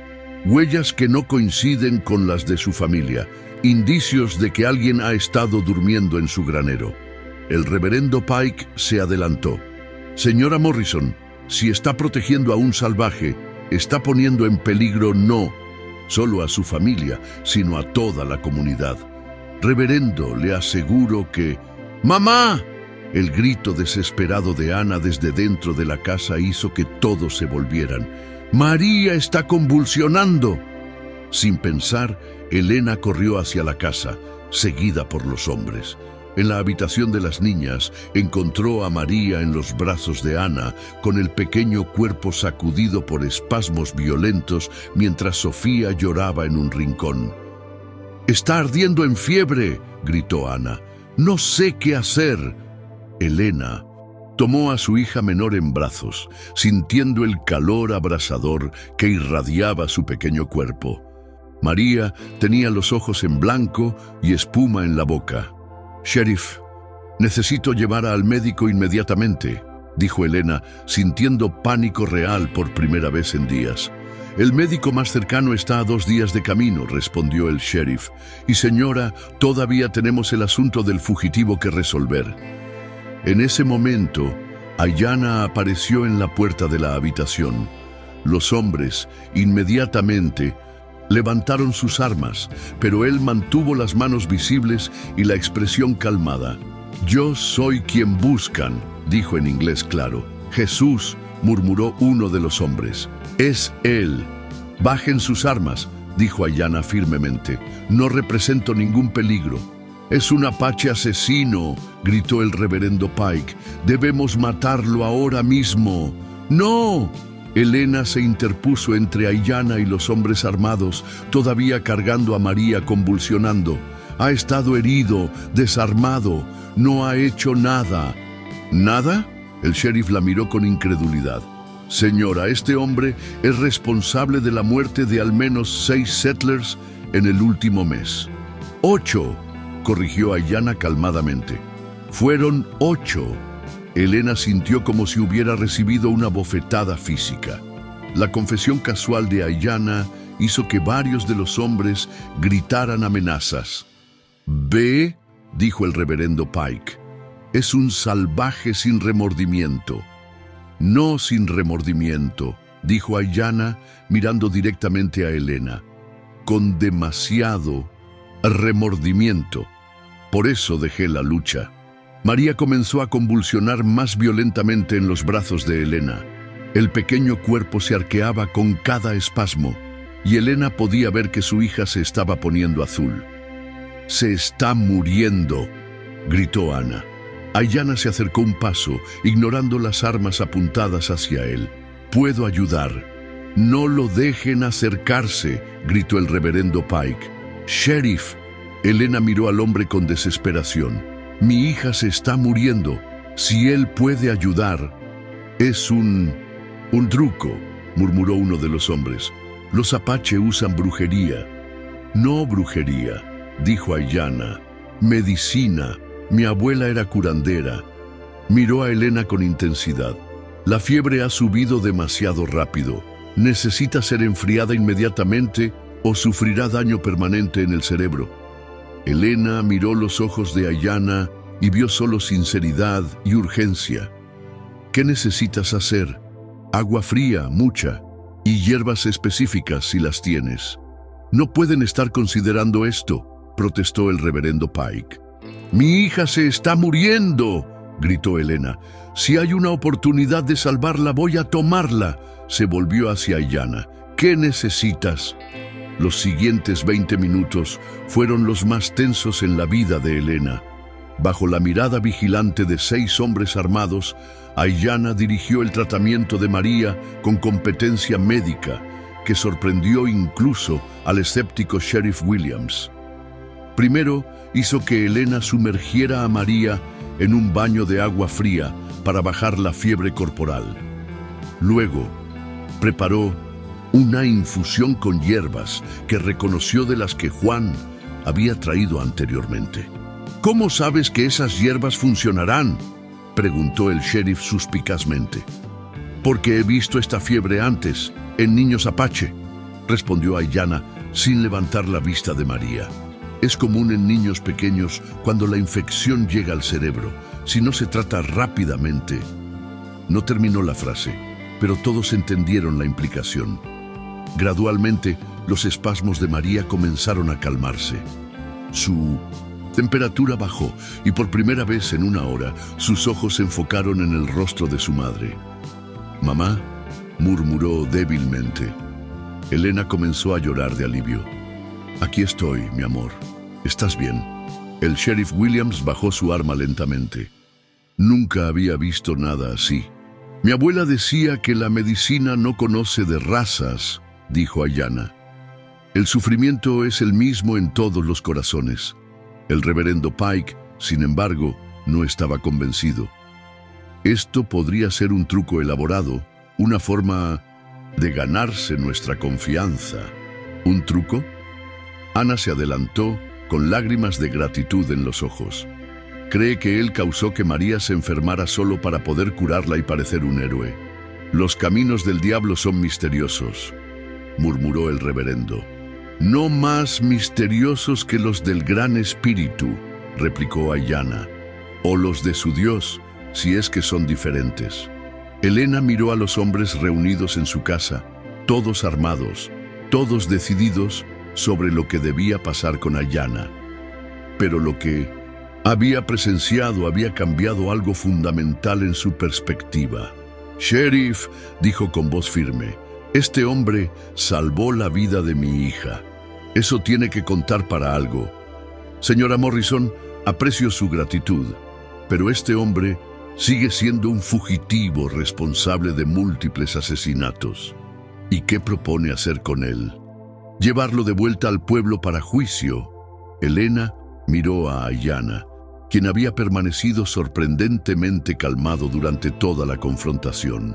Huellas que no coinciden con las de su familia, indicios de que alguien ha estado durmiendo en su granero. El reverendo Pike se adelantó. «Señora Morrison, si está protegiendo a un salvaje, está poniendo en peligro no solo a su familia, sino a toda la comunidad. Reverendo, le aseguro que...» «¡Mamá!». El grito desesperado de Ana desde dentro de la casa hizo que todos se volvieran. «¡María está convulsionando!». Sin pensar, Elena corrió hacia la casa, seguida por los hombres. En la habitación de las niñas, encontró a María en los brazos de Ana, con el pequeño cuerpo sacudido por espasmos violentos, mientras Sofía lloraba en un rincón. «Está ardiendo en fiebre», gritó Ana. «No sé qué hacer». Elena tomó a su hija menor en brazos, sintiendo el calor abrasador que irradiaba su pequeño cuerpo. María tenía los ojos en blanco y espuma en la boca. «Sheriff, necesito llevar al médico inmediatamente», dijo Elena, sintiendo pánico real por primera vez en días. «El médico más cercano está a 2 días de camino», respondió el sheriff. «Y señora, todavía tenemos el asunto del fugitivo que resolver». En ese momento, Ayanna apareció en la puerta de la habitación. Los hombres, inmediatamente, levantaron sus armas, pero él mantuvo las manos visibles y la expresión calmada. «Yo soy quien buscan», dijo en inglés claro. «Jesús», murmuró uno de los hombres. «Es él». «Bajen sus armas», dijo Ayanna firmemente. «No represento ningún peligro». «Es un apache asesino», gritó el reverendo Pike. «Debemos matarlo ahora mismo». «¡No!». Elena se interpuso entre Ayanna y los hombres armados, todavía cargando a María convulsionando. «Ha estado herido, desarmado, no ha hecho nada». «¿Nada?». El sheriff la miró con incredulidad. «Señora, este hombre es responsable de la muerte de al menos 6 settlers en el último mes». «8», corrigió Ayanna calmadamente. «Fueron 8». Elena sintió como si hubiera recibido una bofetada física. La confesión casual de Ayanna hizo que varios de los hombres gritaran amenazas. «Ve», dijo el reverendo Pike, «es un salvaje sin remordimiento». «No sin remordimiento», dijo Aiyana, mirando directamente a Elena, con demasiado remordimiento. Por eso dejé la lucha. María comenzó a convulsionar más violentamente en los brazos de Elena. El pequeño cuerpo se arqueaba con cada espasmo, y Elena podía ver que su hija se estaba poniendo azul. «Se está muriendo», gritó Ana. Aiyana se acercó un paso, ignorando las armas apuntadas hacia él. «Puedo ayudar». «No lo dejen acercarse», gritó el reverendo Pike. «Sheriff». Elena miró al hombre con desesperación. «Mi hija se está muriendo. Si él puede ayudar». «Es un truco», murmuró uno de los hombres. «Los apache usan brujería». «No brujería», dijo Aiyana. «Medicina. Mi abuela era curandera». Miró a Elena con intensidad. «La fiebre ha subido demasiado rápido. Necesita ser enfriada inmediatamente o sufrirá daño permanente en el cerebro». Elena miró los ojos de Aiyana y vio solo sinceridad y urgencia. «¿Qué necesitas hacer?» «Agua fría, mucha, y hierbas específicas si las tienes». «No pueden estar considerando esto», protestó el reverendo Pike. «Mi hija se está muriendo», gritó Elena. «Si hay una oportunidad de salvarla, voy a tomarla». Se volvió hacia Aiyana. «¿Qué necesitas?» Los siguientes 20 minutos fueron los más tensos en la vida de Elena. Bajo la mirada vigilante de 6 hombres armados, Aiyana dirigió el tratamiento de María con competencia médica, que sorprendió incluso al escéptico Sheriff Williams. Primero, hizo que Elena sumergiera a María en un baño de agua fría para bajar la fiebre corporal. Luego, preparó una infusión con hierbas que reconoció de las que Juan había traído anteriormente. «¿Cómo sabes que esas hierbas funcionarán?», preguntó el sheriff suspicazmente. «Porque he visto esta fiebre antes, en niños apache», respondió Aiyana sin levantar la vista de María. «Es común en niños pequeños cuando la infección llega al cerebro, si no se trata rápidamente». No terminó la frase, pero todos entendieron la implicación. Gradualmente, los espasmos de María comenzaron a calmarse. Su temperatura bajó y por primera vez en una hora sus ojos se enfocaron en el rostro de su madre. «Mamá», murmuró débilmente. Elena comenzó a llorar de alivio. «Aquí estoy, mi amor. ¿Estás bien?» El sheriff Williams bajó su arma lentamente. Nunca había visto nada así. «Mi abuela decía que la medicina no conoce de razas», dijo Aiyana. «El sufrimiento es el mismo en todos los corazones». El reverendo Pike, sin embargo, no estaba convencido. «Esto podría ser un truco elaborado, una forma de ganarse nuestra confianza». ¿Un truco? Ana se adelantó con lágrimas de gratitud en los ojos. Cree que él causó que María se enfermara solo para poder curarla y parecer un héroe. «Los caminos del diablo son misteriosos», murmuró el reverendo. «No más misteriosos que los del Gran Espíritu», replicó Aiyana. «O los de su Dios, si es que son diferentes». Elena miró a los hombres reunidos en su casa, todos armados, todos decididos sobre lo que debía pasar con Aiyana. Pero lo que había presenciado había cambiado algo fundamental en su perspectiva. «Sheriff», dijo con voz firme, «este hombre salvó la vida de mi hija. Eso tiene que contar para algo. Señora Morrison, aprecio su gratitud, pero este hombre sigue siendo un fugitivo responsable de múltiples asesinatos. ¿Y qué propone hacer con él? ¿Llevarlo de vuelta al pueblo para juicio?» Elena miró a Aiyana, quien había permanecido sorprendentemente calmado durante toda la confrontación.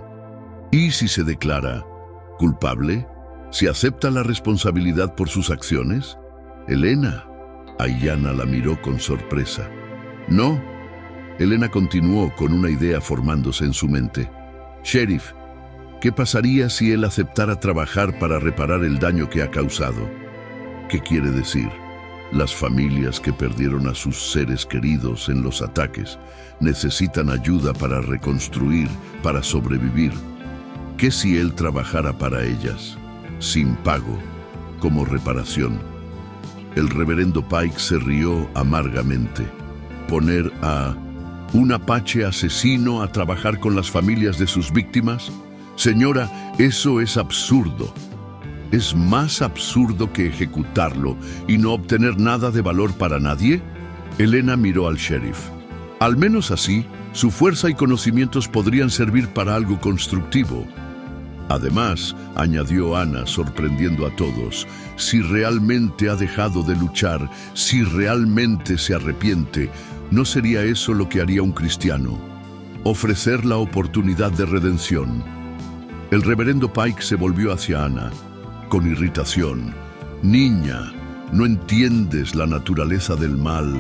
¿Y si se declara culpable? ¿Si acepta la responsabilidad por sus acciones? «Elena», Aiyana la miró con sorpresa. «No». Elena continuó con una idea formándose en su mente. «Sheriff, ¿qué pasaría si él aceptara trabajar para reparar el daño que ha causado?» «¿Qué quiere decir?» «Las familias que perdieron a sus seres queridos en los ataques necesitan ayuda para reconstruir, para sobrevivir. ¿Qué si él trabajara para ellas, sin pago, como reparación? El reverendo Pike se rió amargamente. ¿Poner a un apache asesino a trabajar con las familias de sus víctimas? Señora, eso es absurdo. ¿Es más absurdo que ejecutarlo y no obtener nada de valor para nadie? Elena miró al sheriff. Al menos así, su fuerza y conocimientos podrían servir para algo constructivo. Además, añadió Ana, sorprendiendo a todos, si realmente ha dejado de luchar, si realmente se arrepiente, ¿no sería eso lo que haría un cristiano? Ofrecer la oportunidad de redención. El reverendo Pike se volvió hacia Ana, con irritación. Niña, no entiendes la naturaleza del mal.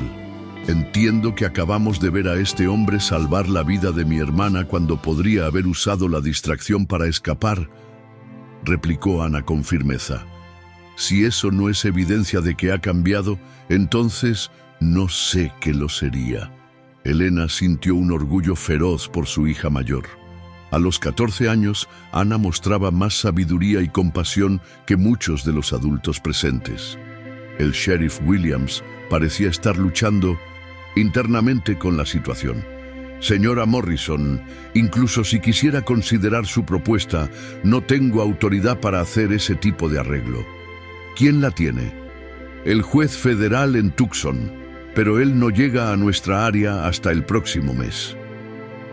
Entiendo que acabamos de ver a este hombre salvar la vida de mi hermana cuando podría haber usado la distracción para escapar, replicó Ana con firmeza. Si eso no es evidencia de que ha cambiado, entonces no sé qué lo sería. Elena sintió un orgullo feroz por su hija mayor. A los 14 años, Ana mostraba más sabiduría y compasión que muchos de los adultos presentes. El sheriff Williams parecía estar luchando internamente con la situación. Señora Morrison, incluso si quisiera considerar su propuesta, no tengo autoridad para hacer ese tipo de arreglo. ¿Quién la tiene? El juez federal en Tucson, pero él no llega a nuestra área hasta el próximo mes.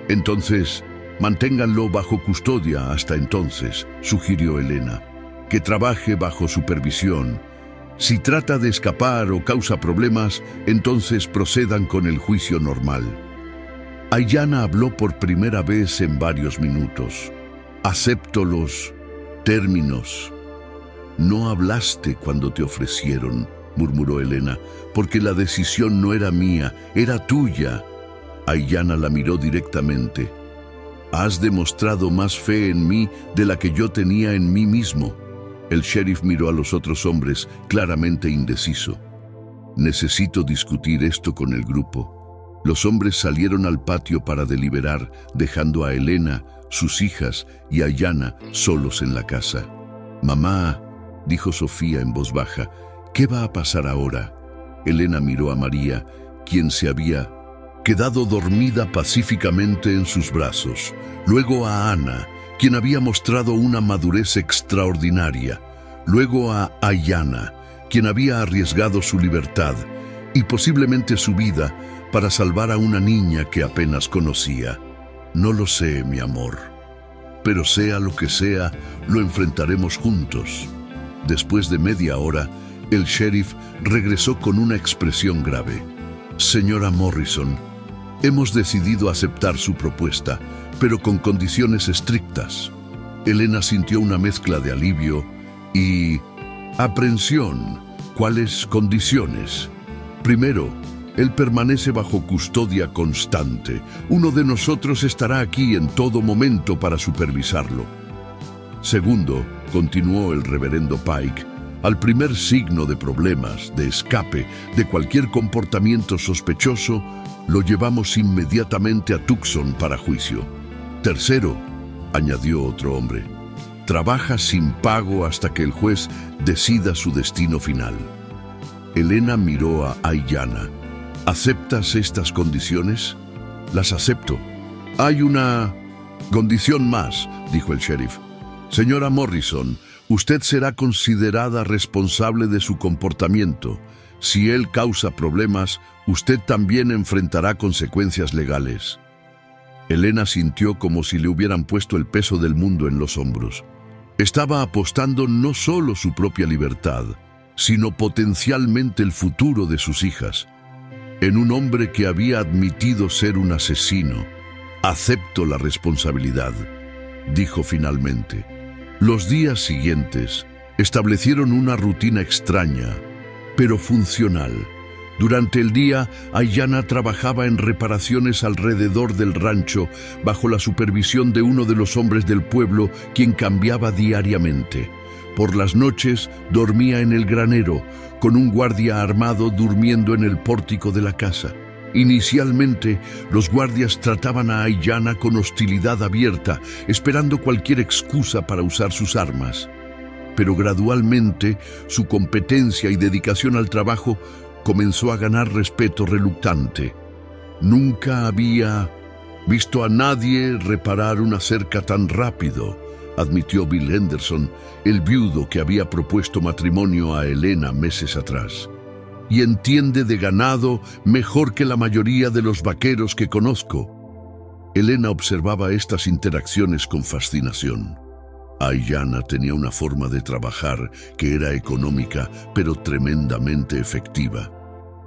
Entonces, manténganlo bajo custodia hasta entonces, sugirió Elena. Que trabaje bajo supervisión. Si trata de escapar o causa problemas, entonces procedan con el juicio normal. Aiyana habló por primera vez en varios minutos. Acepto los términos. No hablaste cuando te ofrecieron, murmuró Elena, porque la decisión no era mía, era tuya. Aiyana la miró directamente. Has demostrado más fe en mí de la que yo tenía en mí mismo. El sheriff miró a los otros hombres, claramente indeciso. Necesito discutir esto con el grupo. Los hombres salieron al patio para deliberar, dejando a Elena, sus hijas y a Aiyana solos en la casa. Mamá, dijo Sofía en voz baja, ¿qué va a pasar ahora? Elena miró a María, quien se había quedado dormida pacíficamente en sus brazos. Luego a Ana, quien había mostrado una madurez extraordinaria. Luego a Aiyana, quien había arriesgado su libertad y posiblemente su vida para salvar a una niña que apenas conocía. No lo sé, mi amor, pero sea lo que sea, lo enfrentaremos juntos. Después de media hora, el sheriff regresó con una expresión grave. Señora Morrison, hemos decidido aceptar su propuesta, pero con condiciones estrictas. Elena sintió una mezcla de alivio y aprensión. ¿Cuáles condiciones? Primero, él permanece bajo custodia constante. Uno de nosotros estará aquí en todo momento para supervisarlo. Segundo, continuó el reverendo Pike, al primer signo de problemas, de escape, de cualquier comportamiento sospechoso, lo llevamos inmediatamente a Tucson para juicio. Tercero, añadió otro hombre, trabaja sin pago hasta que el juez decida su destino final. Elena miró a Aiyana. ¿Aceptas estas condiciones? Las acepto. Hay una condición más, dijo el sheriff. Señora Morrison, usted será considerada responsable de su comportamiento. Si él causa problemas, usted también enfrentará consecuencias legales. Elena sintió como si le hubieran puesto el peso del mundo en los hombros. Estaba apostando no solo su propia libertad, sino potencialmente el futuro de sus hijas, en un hombre que había admitido ser un asesino. Acepto la responsabilidad, dijo finalmente. Los días siguientes establecieron una rutina extraña, pero funcional. Durante el día, Aiyana trabajaba en reparaciones alrededor del rancho bajo la supervisión de uno de los hombres del pueblo, quien cambiaba diariamente. Por las noches dormía en el granero, con un guardia armado durmiendo en el pórtico de la casa. Inicialmente, los guardias trataban a Aiyana con hostilidad abierta, esperando cualquier excusa para usar sus armas. Pero gradualmente, su competencia y dedicación al trabajo comenzó a ganar respeto reluctante. Nunca había visto a nadie reparar una cerca tan rápido, admitió Bill Henderson, el viudo que había propuesto matrimonio a Elena meses atrás. Y entiende de ganado mejor que la mayoría de los vaqueros que conozco. Elena observaba estas interacciones con fascinación. Aiyana tenía una forma de trabajar que era económica, pero tremendamente efectiva.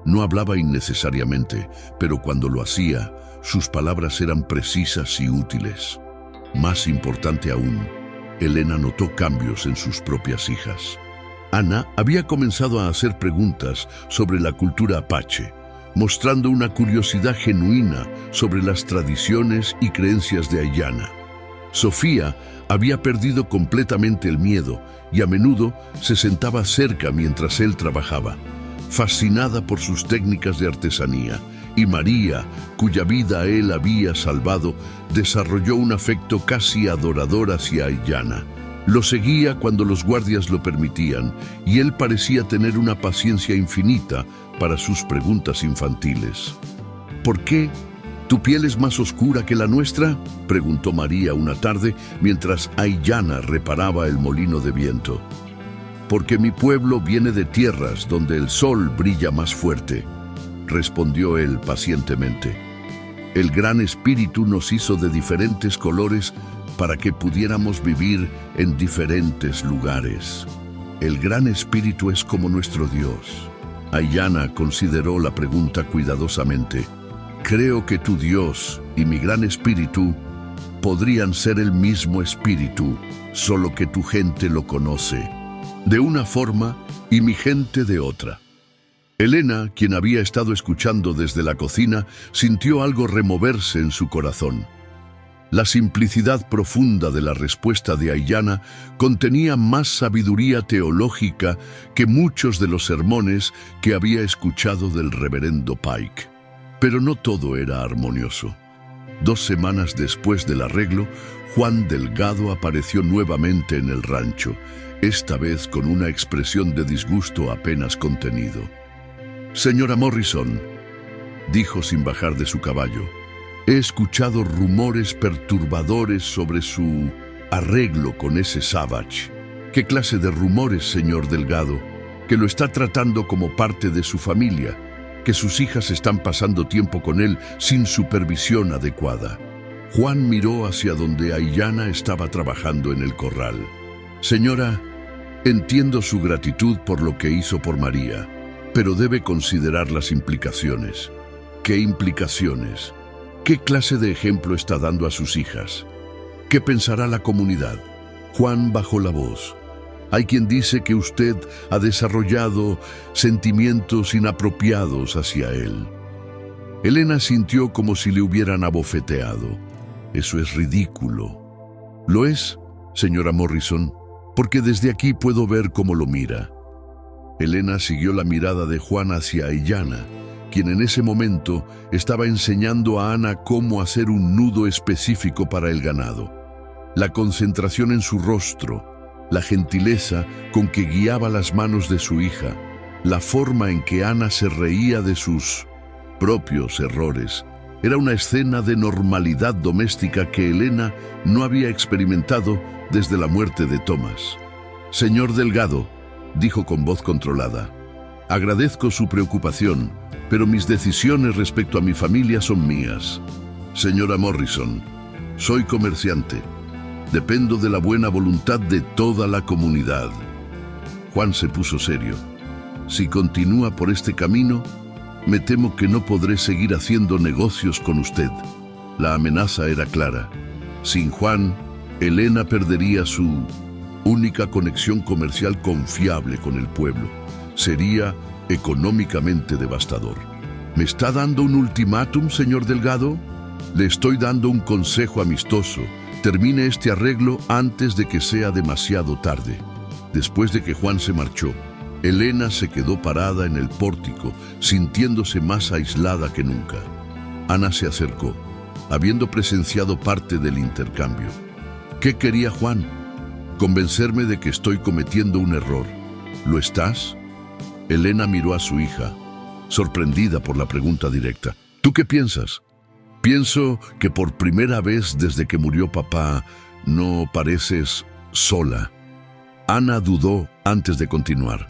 No hablaba innecesariamente, pero cuando lo hacía, sus palabras eran precisas y útiles. Más importante aún, Elena notó cambios en sus propias hijas. Ana había comenzado a hacer preguntas sobre la cultura apache, mostrando una curiosidad genuina sobre las tradiciones y creencias de Aiyana. Sofía había perdido completamente el miedo y a menudo se sentaba cerca mientras él trabajaba, fascinada por sus técnicas de artesanía, y María, cuya vida él había salvado, desarrolló un afecto casi adorador hacia Aiyana. Lo seguía cuando los guardias lo permitían, y él parecía tener una paciencia infinita para sus preguntas infantiles. ¿Por qué? ¿Tu piel es más oscura que la nuestra?, preguntó María una tarde mientras Aiyana reparaba el molino de viento. Porque mi pueblo viene de tierras donde el sol brilla más fuerte, respondió él pacientemente. El Gran Espíritu nos hizo de diferentes colores para que pudiéramos vivir en diferentes lugares. El Gran Espíritu es como nuestro Dios. Aiyana consideró la pregunta cuidadosamente. Creo que tu Dios y mi Gran Espíritu podrían ser el mismo Espíritu, solo que tu gente lo conoce de una forma y mi gente de otra. Elena, quien había estado escuchando desde la cocina, sintió algo removerse en su corazón. La simplicidad profunda de la respuesta de Aiyana contenía más sabiduría teológica que muchos de los sermones que había escuchado del reverendo Pike. Pero no todo era armonioso. 2 semanas después del arreglo, Juan Delgado apareció nuevamente en el rancho, esta vez con una expresión de disgusto apenas contenido. «Señora Morrison», dijo sin bajar de su caballo, «he escuchado rumores perturbadores sobre su arreglo con ese Savage». «¿Qué clase de rumores, señor Delgado? Que lo está tratando como parte de su familia, que sus hijas están pasando tiempo con él sin supervisión adecuada». Juan miró hacia donde Aiyana estaba trabajando en el corral. «Señora, entiendo su gratitud por lo que hizo por María, pero debe considerar las implicaciones». ¿Qué implicaciones? ¿Qué clase de ejemplo está dando a sus hijas? ¿Qué pensará la comunidad? Juan bajó la voz. Hay quien dice que usted ha desarrollado sentimientos inapropiados hacia él. Elena sintió como si le hubieran abofeteado. Eso es ridículo. ¿Lo es, señora Morrison? Porque desde aquí puedo ver cómo lo mira. Elena siguió la mirada de Juan hacia Aiyana, quien en ese momento estaba enseñando a Ana cómo hacer un nudo específico para el ganado. La concentración en su rostro, la gentileza con que guiaba las manos de su hija, la forma en que Ana se reía de sus propios errores, era una escena de normalidad doméstica que Elena no había experimentado desde la muerte de Thomas. «Señor Delgado», dijo con voz controlada, «agradezco su preocupación, pero mis decisiones respecto a mi familia son mías. Señora Morrison, soy comerciante. Dependo de la buena voluntad de toda la comunidad». Juan se puso serio. «Si continúa por este camino, me temo que no podré seguir haciendo negocios con usted». La amenaza era clara. Sin Juan, Elena perdería su única conexión comercial confiable con el pueblo. Sería económicamente devastador. ¿Me está dando un ultimátum, señor Delgado? Le estoy dando un consejo amistoso. Termine este arreglo antes de que sea demasiado tarde. Después de que Juan se marchó, Elena se quedó parada en el pórtico, sintiéndose más aislada que nunca. Ana se acercó, habiendo presenciado parte del intercambio. ¿Qué quería Juan? Convencerme de que estoy cometiendo un error. ¿Lo estás? Elena miró a su hija, sorprendida por la pregunta directa. ¿Tú qué piensas? Pienso que por primera vez desde que murió papá, no pareces sola. Ana dudó antes de continuar.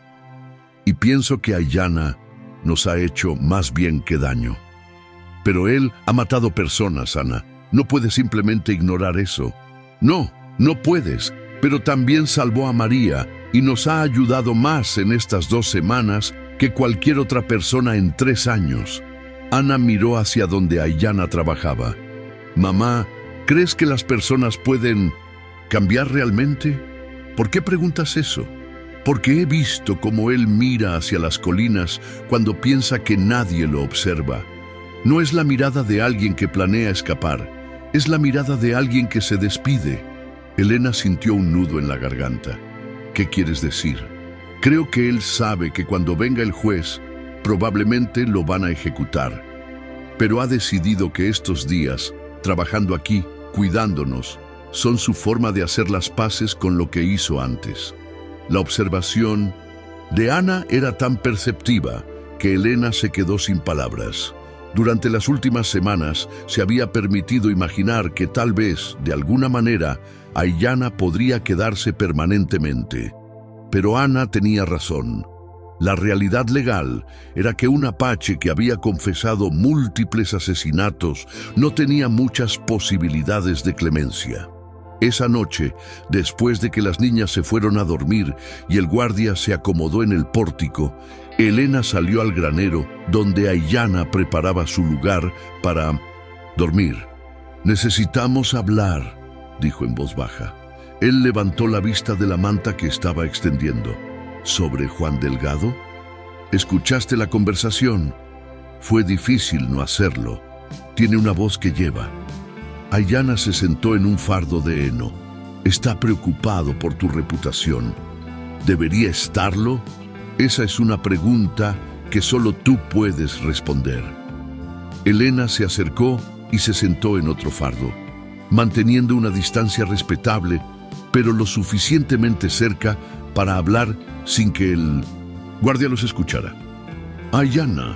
Y pienso que Aiyana nos ha hecho más bien que daño. Pero él ha matado personas, Ana. No puedes simplemente ignorar eso. No, no puedes. Pero también salvó a María y nos ha ayudado más en estas 2 semanas que cualquier otra persona en 3 años. Ana miró hacia donde Aiyana trabajaba. Mamá, ¿crees que las personas pueden cambiar realmente? ¿Por qué preguntas eso? Porque he visto cómo él mira hacia las colinas cuando piensa que nadie lo observa. No es la mirada de alguien que planea escapar, es la mirada de alguien que se despide. Elena sintió un nudo en la garganta. ¿Qué quieres decir? Creo que él sabe que cuando venga el juez, probablemente lo van a ejecutar. Pero ha decidido que estos días, trabajando aquí, cuidándonos, son su forma de hacer las paces con lo que hizo antes. La observación de Ana era tan perceptiva que Elena se quedó sin palabras. Durante las últimas semanas se había permitido imaginar que tal vez, de alguna manera, Aiyana podría quedarse permanentemente. Pero Ana tenía razón. La realidad legal era que un apache que había confesado múltiples asesinatos no tenía muchas posibilidades de clemencia. Esa noche, después de que las niñas se fueron a dormir y el guardia se acomodó en el pórtico, Elena salió al granero donde Aiyana preparaba su lugar para dormir. «Necesitamos hablar», dijo en voz baja. Él levantó la vista de la manta que estaba extendiendo. ¿Sobre Juan Delgado? ¿Escuchaste la conversación? Fue difícil no hacerlo. Tiene una voz que lleva. Aiyana se sentó en un fardo de heno. Está preocupado por tu reputación. ¿Debería estarlo? Esa es una pregunta que solo tú puedes responder. Elena se acercó y se sentó en otro fardo, manteniendo una distancia respetable, pero lo suficientemente cerca para hablar sin que el guardia los escuchara. Aiyana,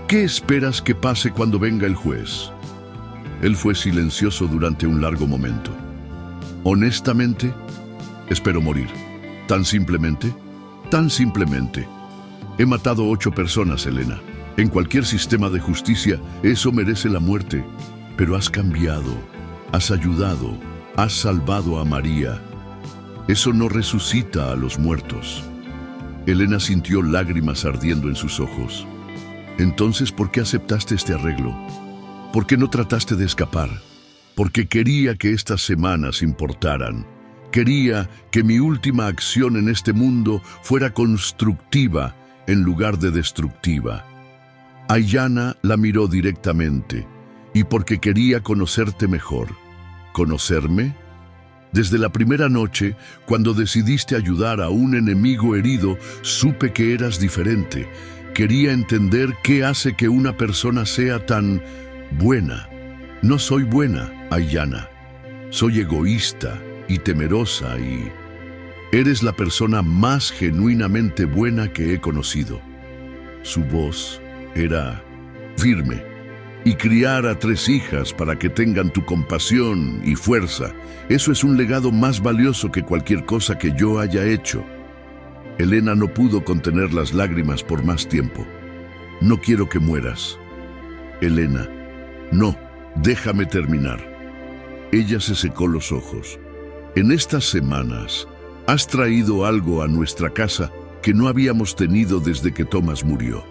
¿qué esperas que pase cuando venga el juez? Él fue silencioso durante un largo momento. Honestamente, espero morir. ¿Tan simplemente? Tan simplemente. He matado 8 personas, Elena. En cualquier sistema de justicia, eso merece la muerte. Pero has cambiado, has ayudado, has salvado a María. Eso no resucita a los muertos. Elena sintió lágrimas ardiendo en sus ojos. Entonces, ¿por qué aceptaste este arreglo? ¿Por qué no trataste de escapar? Porque quería que estas semanas importaran. Quería que mi última acción en este mundo fuera constructiva en lugar de destructiva. Aiyana la miró directamente, y porque quería conocerte mejor. ¿Conocerme? Desde la primera noche, cuando decidiste ayudar a un enemigo herido, supe que eras diferente. Quería entender qué hace que una persona sea tan buena. No soy buena, Aiyana. Soy egoísta y temerosa y... Eres la persona más genuinamente buena que he conocido. Su voz era firme. Y criar a 3 hijas para que tengan tu compasión y fuerza, eso es un legado más valioso que cualquier cosa que yo haya hecho. Elena no pudo contener las lágrimas por más tiempo. No quiero que mueras. Elena, no, déjame terminar. Ella se secó los ojos. En estas semanas, has traído algo a nuestra casa que no habíamos tenido desde que Thomas murió.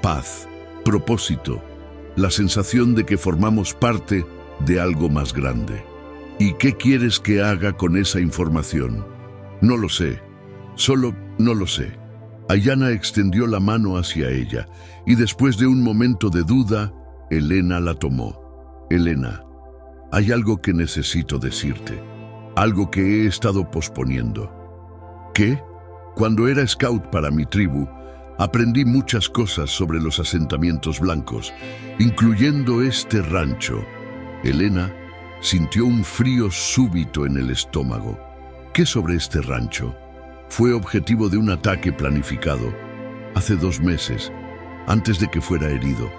Paz, propósito, la sensación de que formamos parte de algo más grande. ¿Y qué quieres que haga con esa información? No lo sé, solo no lo sé. Aiyana extendió la mano hacia ella y después de un momento de duda, Elena la tomó. Elena, hay algo que necesito decirte, algo que he estado posponiendo. ¿Qué? Cuando era scout para mi tribu, aprendí muchas cosas sobre los asentamientos blancos, incluyendo este rancho. Elena sintió un frío súbito en el estómago. ¿Qué sobre este rancho? Fue objetivo de un ataque planificado hace 2 meses, antes de que fuera herido.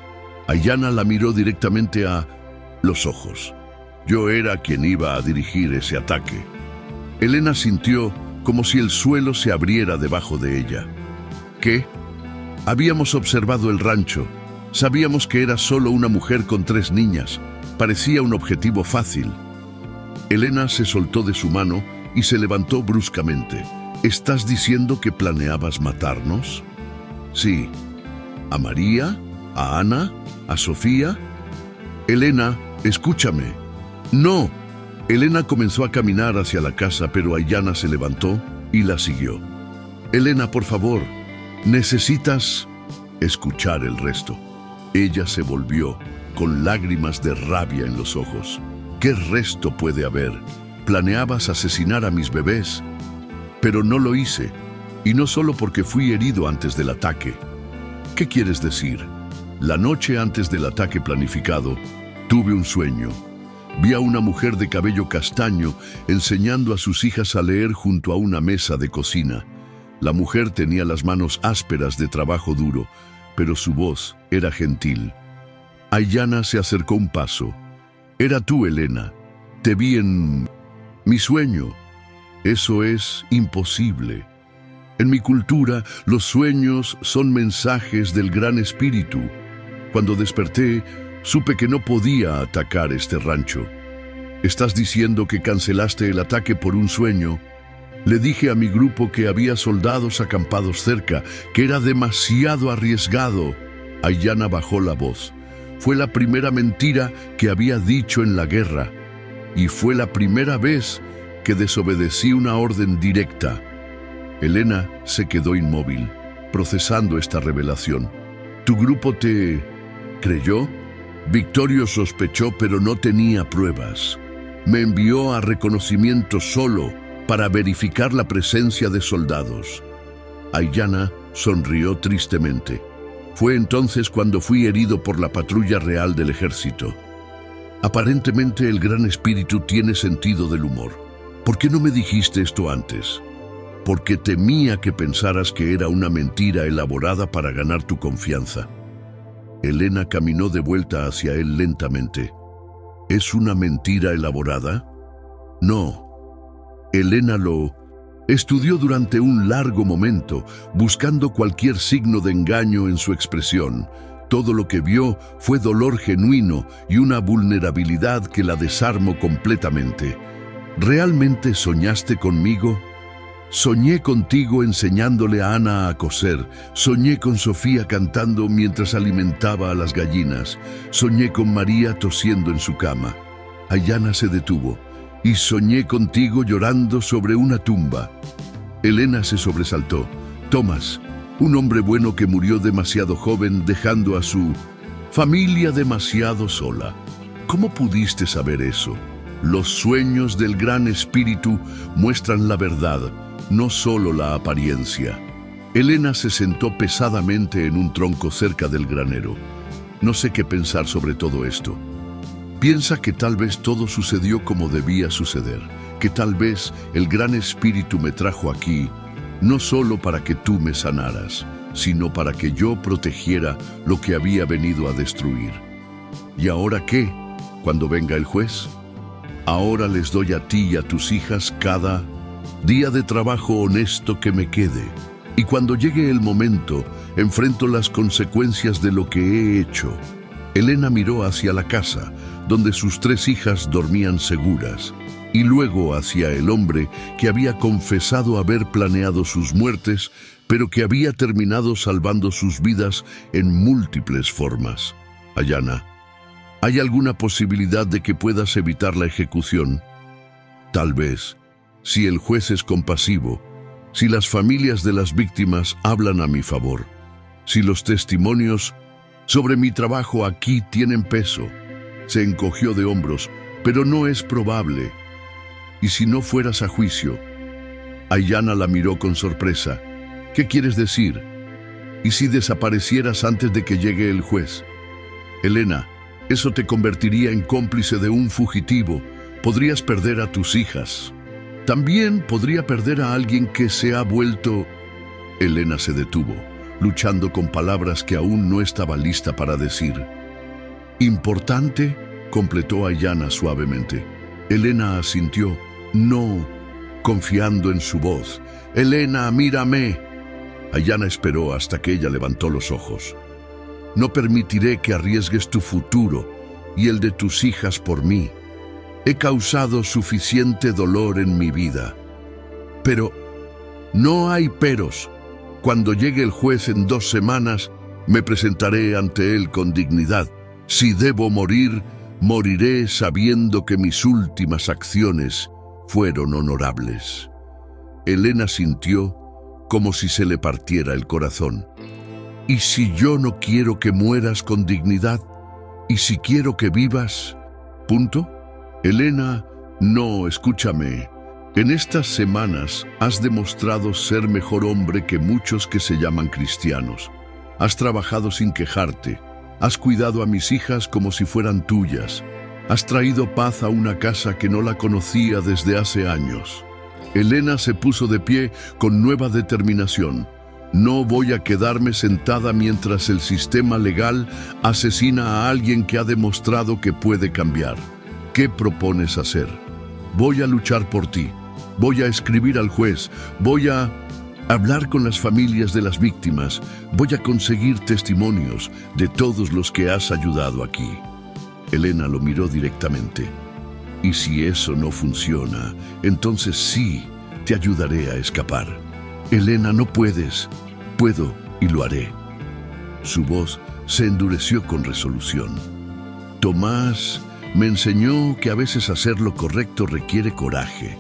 Ayanna la miró directamente a los ojos. Yo era quien iba a dirigir ese ataque. Elena sintió como si el suelo se abriera debajo de ella. ¿Qué? Habíamos observado el rancho. Sabíamos que era solo una mujer con 3 niñas. Parecía un objetivo fácil. Elena se soltó de su mano y se levantó bruscamente. ¿Estás diciendo que planeabas matarnos? Sí. ¿A María? ¿A Ana? ¿A Sofía? Elena, escúchame. ¡No! Elena comenzó a caminar hacia la casa, pero Ayanna se levantó y la siguió. Elena, por favor, necesitas escuchar el resto. Ella se volvió, con lágrimas de rabia en los ojos. ¿Qué resto puede haber? Planeabas asesinar a mis bebés, pero no lo hice, y no solo porque fui herido antes del ataque. ¿Qué quieres decir? La noche antes del ataque planificado, tuve un sueño. Vi a una mujer de cabello castaño enseñando a sus hijas a leer junto a una mesa de cocina. La mujer tenía las manos ásperas de trabajo duro, pero su voz era gentil. Ayanna se acercó un paso. Era tú, Elena. Te vi en mi sueño. Eso es imposible. En mi cultura, los sueños son mensajes del Gran Espíritu. Cuando desperté, supe que no podía atacar este rancho. ¿Estás diciendo que cancelaste el ataque por un sueño? Le dije a mi grupo que había soldados acampados cerca, que era demasiado arriesgado. Ayanna bajó la voz. Fue la primera mentira que había dicho en la guerra. Y fue la primera vez que desobedecí una orden directa. Elena se quedó inmóvil, procesando esta revelación. ¿Tu grupo te creyó? Victorio sospechó, pero no tenía pruebas. Me envió a reconocimiento solo para verificar la presencia de soldados. Ayanna sonrió tristemente. Fue entonces cuando fui herido por la patrulla real del ejército. Aparentemente el Gran Espíritu tiene sentido del humor. ¿Por qué no me dijiste esto antes? Porque temía que pensaras que era una mentira elaborada para ganar tu confianza. Elena caminó de vuelta hacia él lentamente. ¿Es una mentira elaborada? No. Elena lo estudió durante un largo momento, buscando cualquier signo de engaño en su expresión. Todo lo que vio fue dolor genuino y una vulnerabilidad que la desarmó completamente. ¿Realmente soñaste conmigo? Soñé contigo enseñándole a Ana a coser. Soñé con Sofía cantando mientras alimentaba a las gallinas. Soñé con María tosiendo en su cama. Ayanna se detuvo. Y soñé contigo llorando sobre una tumba. Elena se sobresaltó. Thomas, un hombre bueno que murió demasiado joven, dejando a su familia demasiado sola. ¿Cómo pudiste saber eso? Los sueños del Gran Espíritu muestran la verdad, no solo la apariencia. Elena se sentó pesadamente en un tronco cerca del granero. No sé qué pensar sobre todo esto. Piensa que tal vez todo sucedió como debía suceder, que tal vez el Gran Espíritu me trajo aquí, no solo para que tú me sanaras, sino para que yo protegiera lo que había venido a destruir. ¿Y ahora qué? ¿Cuando venga el juez? Ahora les doy a ti y a tus hijas cada día de trabajo honesto que me quede. Y cuando llegue el momento, enfrento las consecuencias de lo que he hecho. Elena miró hacia la casa, donde sus 3 hijas dormían seguras, y luego hacia el hombre que había confesado haber planeado sus muertes, pero que había terminado salvando sus vidas en múltiples formas. Ayanna, ¿hay alguna posibilidad de que puedas evitar la ejecución? Tal vez, si el juez es compasivo, si las familias de las víctimas hablan a mi favor, si los testimonios sobre mi trabajo aquí tienen peso. Se encogió de hombros, pero no es probable. ¿Y si no fueras a juicio? Ayanna la miró con sorpresa. ¿Qué quieres decir? ¿Y si desaparecieras antes de que llegue el juez? Elena, eso te convertiría en cómplice de un fugitivo. Podrías perder a tus hijas. También podría perder a alguien que se ha vuelto... Elena se detuvo, luchando con palabras que aún no estaba lista para decir. «Importante», completó Aiyana suavemente. Elena asintió. «No», confiando en su voz. «Elena, mírame». Aiyana esperó hasta que ella levantó los ojos. «No permitiré que arriesgues tu futuro y el de tus hijas por mí. He causado suficiente dolor en mi vida. Pero no hay peros. Cuando llegue el juez en 2 semanas, me presentaré ante él con dignidad. Si debo morir, moriré sabiendo que mis últimas acciones fueron honorables». Elena sintió como si se le partiera el corazón. «¿Y si yo no quiero que mueras con dignidad? ¿Y si quiero que vivas? ¿Punto?» «Elena, no, escúchame. En estas semanas has demostrado ser mejor hombre que muchos que se llaman cristianos. Has trabajado sin quejarte. Has cuidado a mis hijas como si fueran tuyas. Has traído paz a una casa que no la conocía desde hace años». Elena se puso de pie con nueva determinación. «No voy a quedarme sentada mientras el sistema legal asesina a alguien que ha demostrado que puede cambiar. ¿Qué propones hacer? Voy a luchar por ti. Voy a escribir al juez. Voy a hablar con las familias de las víctimas. Voy a conseguir testimonios de todos los que has ayudado aquí». Elena lo miró directamente. «Y si eso no funciona, entonces sí, te ayudaré a escapar». «Elena, no puedes». «Puedo y lo haré». Su voz se endureció con resolución. «Tomás me enseñó que a veces hacer lo correcto requiere coraje.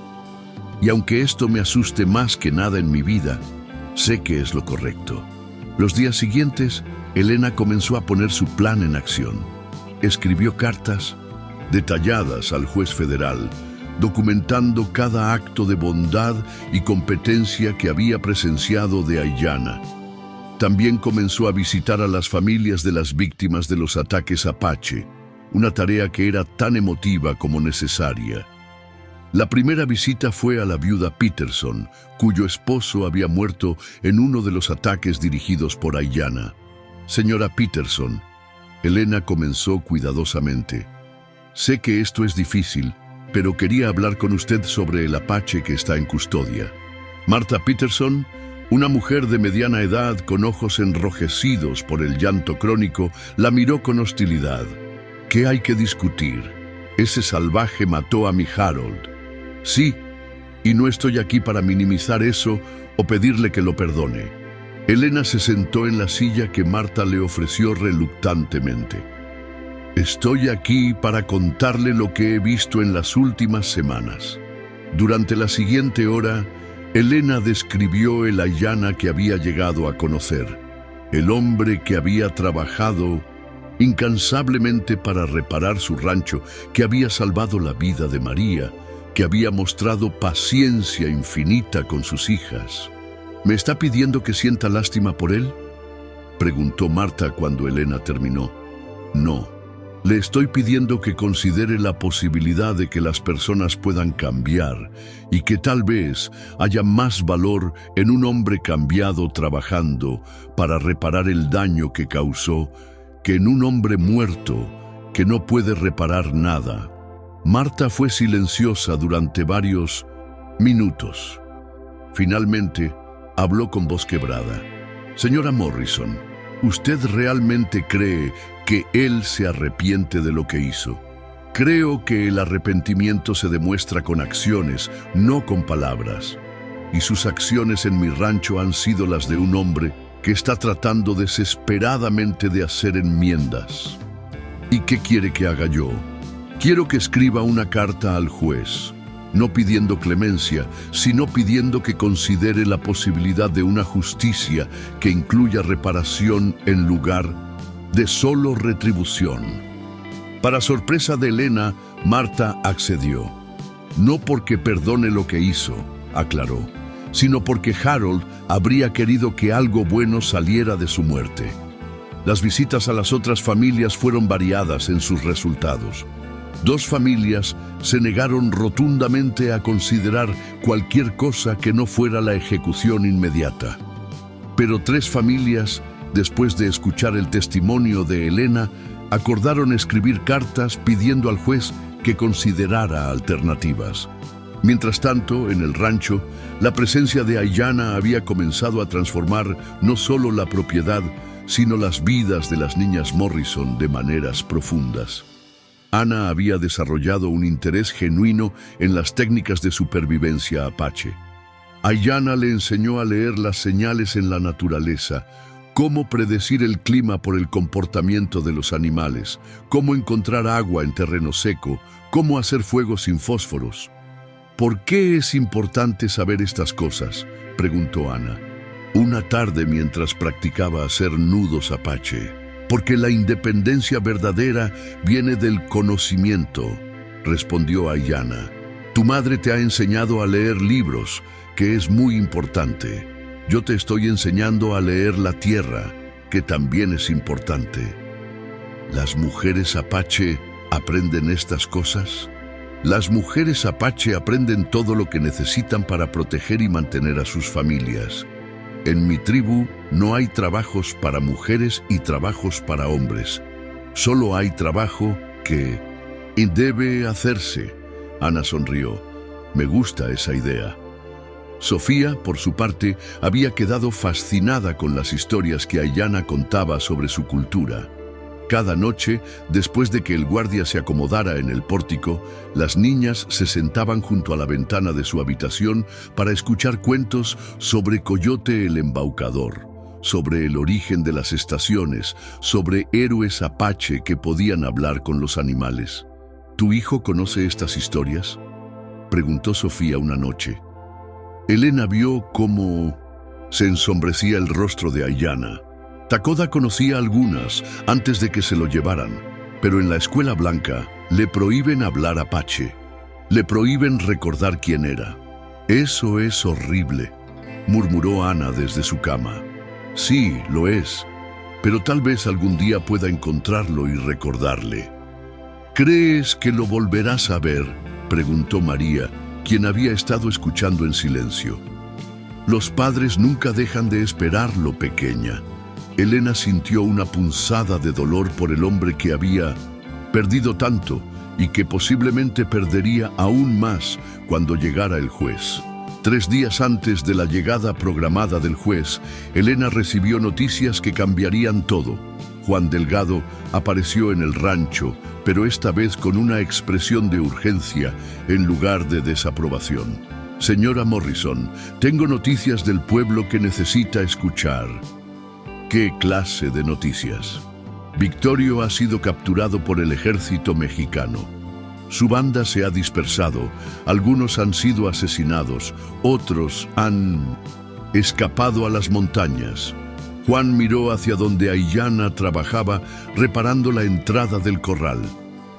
Y aunque esto me asuste más que nada en mi vida, sé que es lo correcto». Los días siguientes, Elena comenzó a poner su plan en acción. Escribió cartas detalladas al juez federal, documentando cada acto de bondad y competencia que había presenciado de Aiyana. También comenzó a visitar a las familias de las víctimas de los ataques Apache, una tarea que era tan emotiva como necesaria. La primera visita fue a la viuda Peterson, cuyo esposo había muerto en uno de los ataques dirigidos por Aiyana. «Señora Peterson», Elena comenzó cuidadosamente, «sé que esto es difícil, pero quería hablar con usted sobre el Apache que está en custodia». Martha Peterson, una mujer de mediana edad con ojos enrojecidos por el llanto crónico, la miró con hostilidad. «¿Qué hay que discutir? Ese salvaje mató a mi Harold». «Sí, y no estoy aquí para minimizar eso o pedirle que lo perdone». Elena se sentó en la silla que Martha le ofreció reluctantemente. «Estoy aquí para contarle lo que he visto en las últimas semanas». Durante la siguiente hora, Elena describió el Aiyana que había llegado a conocer, el hombre que había trabajado incansablemente para reparar su rancho, que había salvado la vida de María, que había mostrado paciencia infinita con sus hijas. «¿Me está pidiendo que sienta lástima por él?», preguntó Martha cuando Elena terminó. «No, le estoy pidiendo que considere la posibilidad de que las personas puedan cambiar y que tal vez haya más valor en un hombre cambiado trabajando para reparar el daño que causó que en un hombre muerto que no puede reparar nada». Martha fue silenciosa durante varios minutos. Finalmente, habló con voz quebrada. «Señora Morrison, ¿usted realmente cree que él se arrepiente de lo que hizo? Creo que el arrepentimiento se demuestra con acciones, no con palabras. Y sus acciones en mi rancho han sido las de un hombre que está tratando desesperadamente de hacer enmiendas. ¿Y qué quiere que haga yo? Quiero que escriba una carta al juez, no pidiendo clemencia, sino pidiendo que considere la posibilidad de una justicia que incluya reparación en lugar de solo retribución». Para sorpresa de Elena, Martha accedió. «No porque perdone lo que hizo», aclaró, sino porque Harold habría querido que algo bueno saliera de su muerte. Las visitas a las otras familias fueron variadas en sus resultados. 2 familias se negaron rotundamente a considerar cualquier cosa que no fuera la ejecución inmediata. Pero 3 familias, después de escuchar el testimonio de Elena, acordaron escribir cartas pidiendo al juez que considerara alternativas. Mientras tanto, en el rancho, la presencia de Aiyana había comenzado a transformar no solo la propiedad, sino las vidas de las niñas Morrison de maneras profundas. Ana había desarrollado un interés genuino en las técnicas de supervivencia apache. Aiyana le enseñó a leer las señales en la naturaleza, cómo predecir el clima por el comportamiento de los animales, cómo encontrar agua en terreno seco, cómo hacer fuego sin fósforos. ¿Por qué es importante saber estas cosas?, preguntó Ana. Una tarde mientras practicaba hacer nudos apache. Porque la independencia verdadera viene del conocimiento, respondió Aiyana. Tu madre te ha enseñado a leer libros, que es muy importante. Yo te estoy enseñando a leer la tierra, que también es importante. ¿Las mujeres apache aprenden estas cosas? Las mujeres apache aprenden todo lo que necesitan para proteger y mantener a sus familias. En mi tribu no hay trabajos para mujeres y trabajos para hombres. Solo hay trabajo que debe hacerse. Ana sonrió. Me gusta esa idea. Sofía, por su parte, había quedado fascinada con las historias que Aiyana contaba sobre su cultura. Cada noche, después de que el guardia se acomodara en el pórtico, las niñas se sentaban junto a la ventana de su habitación para escuchar cuentos sobre Coyote el Embaucador, sobre el origen de las estaciones, sobre héroes apache que podían hablar con los animales. ¿Tu hijo conoce estas historias?, preguntó Sofía una noche. Elena vio cómo se ensombrecía el rostro de Aiyana. Takoda conocía algunas antes de que se lo llevaran, pero en la escuela blanca le prohíben hablar apache, le prohíben recordar quién era. Eso es horrible, murmuró Ana desde su cama. Sí, lo es, pero tal vez algún día pueda encontrarlo y recordarle. ¿Crees que lo volverás a ver?, preguntó María, quien había estado escuchando en silencio. Los padres nunca dejan de esperarlo, pequeña. Elena sintió una punzada de dolor por el hombre que había perdido tanto y que posiblemente perdería aún más cuando llegara el juez. 3 días antes de la llegada programada del juez, Elena recibió noticias que cambiarían todo. Juan Delgado apareció en el rancho, pero esta vez con una expresión de urgencia en lugar de desaprobación. Señora Morrison, tengo noticias del pueblo que necesita escuchar. ¿Qué clase de noticias? Victorio ha sido capturado por el ejército mexicano. Su banda se ha dispersado, algunos han sido asesinados, otros han escapado a las montañas. Juan miró hacia donde Aiyana trabajaba reparando la entrada del corral,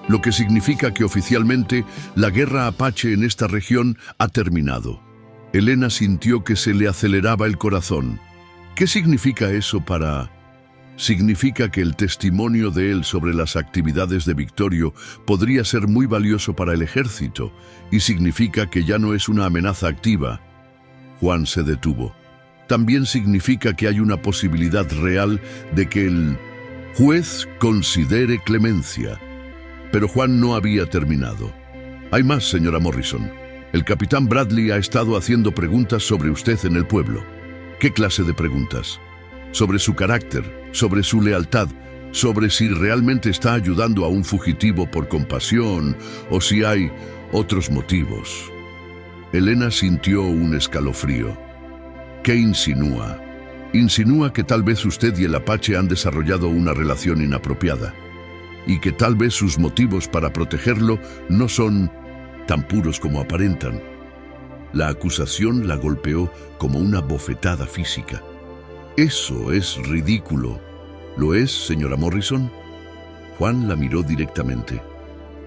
lo que significa que oficialmente la guerra apache en esta región ha terminado. Elena sintió que se le aceleraba el corazón. ¿Qué significa eso para...? Significa que el testimonio de él sobre las actividades de Victorio podría ser muy valioso para el ejército, y significa que ya no es una amenaza activa. Juan se detuvo. También significa que hay una posibilidad real de que el juez considere clemencia. Pero Juan no había terminado. Hay más, señora Morrison. El capitán Bradley ha estado haciendo preguntas sobre usted en el pueblo. ¿Qué clase de preguntas? Sobre su carácter, sobre su lealtad, sobre si realmente está ayudando a un fugitivo por compasión o si hay otros motivos. Elena sintió un escalofrío. ¿Qué insinúa? Insinúa que tal vez usted y el apache han desarrollado una relación inapropiada y que tal vez sus motivos para protegerlo no son tan puros como aparentan. La acusación la golpeó como una bofetada física. Eso es ridículo. ¿Lo es, señora Morrison? Juan la miró directamente.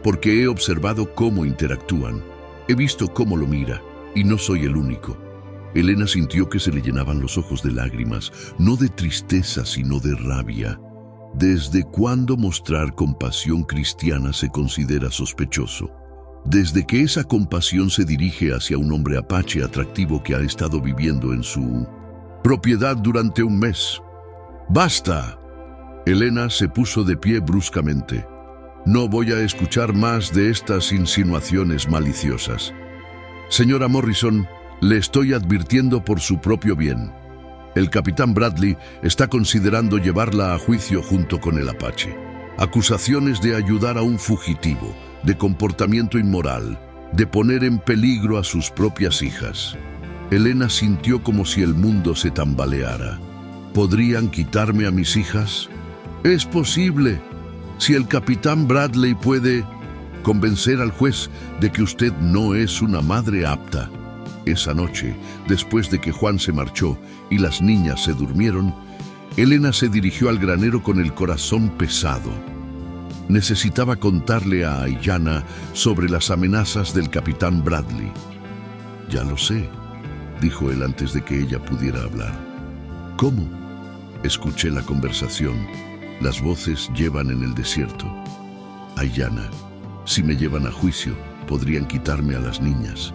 Porque he observado cómo interactúan. He visto cómo lo mira, y no soy el único. Elena sintió que se le llenaban los ojos de lágrimas, no de tristeza, sino de rabia. ¿Desde cuándo mostrar compasión cristiana se considera sospechoso? Desde que esa compasión se dirige hacia un hombre apache atractivo que ha estado viviendo en su propiedad durante un mes. ¡Basta! Elena se puso de pie bruscamente. No voy a escuchar más de estas insinuaciones maliciosas. Señora Morrison, le estoy advirtiendo por su propio bien. El capitán Bradley está considerando llevarla a juicio junto con el apache. Acusaciones de ayudar a un fugitivo, de comportamiento inmoral, de poner en peligro a sus propias hijas. Elena sintió como si el mundo se tambaleara. ¿Podrían quitarme a mis hijas? Es posible. Si el capitán Bradley puede convencer al juez de que usted no es una madre apta. Esa noche, después de que Juan se marchó y las niñas se durmieron, Elena se dirigió al granero con el corazón pesado. Necesitaba contarle a Aiyana sobre las amenazas del capitán Bradley. Ya lo sé, dijo él antes de que ella pudiera hablar. ¿Cómo? Escuché la conversación. Las voces llevan en el desierto. Aiyana, si me llevan a juicio, podrían quitarme a las niñas.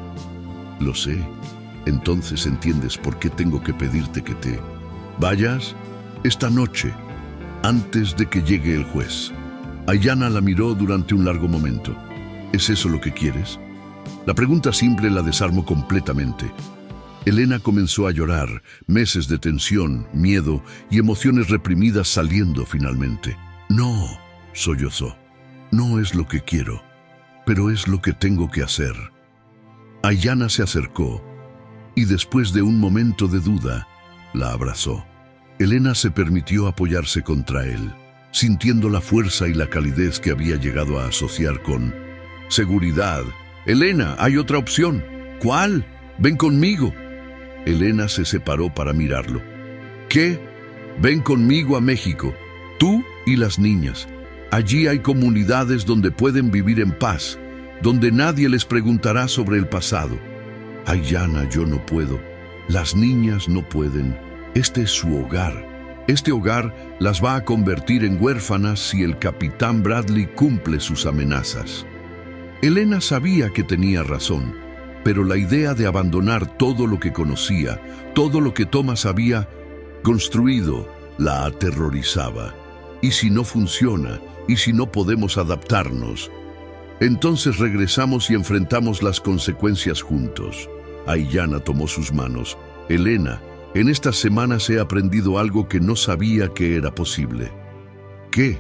Lo sé. Entonces entiendes por qué tengo que pedirte que te vayas esta noche, antes de que llegue el juez. Aiyana la miró durante un largo momento. ¿Es eso lo que quieres? La pregunta simple la desarmó completamente. Elena comenzó a llorar, meses de tensión, miedo y emociones reprimidas saliendo finalmente. No, sollozó. No es lo que quiero, pero es lo que tengo que hacer. Aiyana se acercó y después de un momento de duda, la abrazó. Elena se permitió apoyarse contra él, sintiendo la fuerza y la calidez que había llegado a asociar con seguridad. Elena, hay otra opción. ¿Cuál? Ven conmigo. Elena se separó para mirarlo. ¿Qué? Ven conmigo a México, tú y las niñas. Allí hay comunidades donde pueden vivir en paz, donde nadie les preguntará sobre el pasado. Aiyana, yo no puedo. Las niñas no pueden. Este es su hogar. Este hogar las va a convertir en huérfanas si el capitán Bradley cumple sus amenazas. Elena sabía que tenía razón, pero la idea de abandonar todo lo que conocía, todo lo que Thomas había construido, la aterrorizaba. ¿Y si no funciona? ¿Y si no podemos adaptarnos? Entonces regresamos y enfrentamos las consecuencias juntos. Aiyana tomó sus manos. Elena, en estas semanas he aprendido algo que no sabía que era posible. ¿Qué?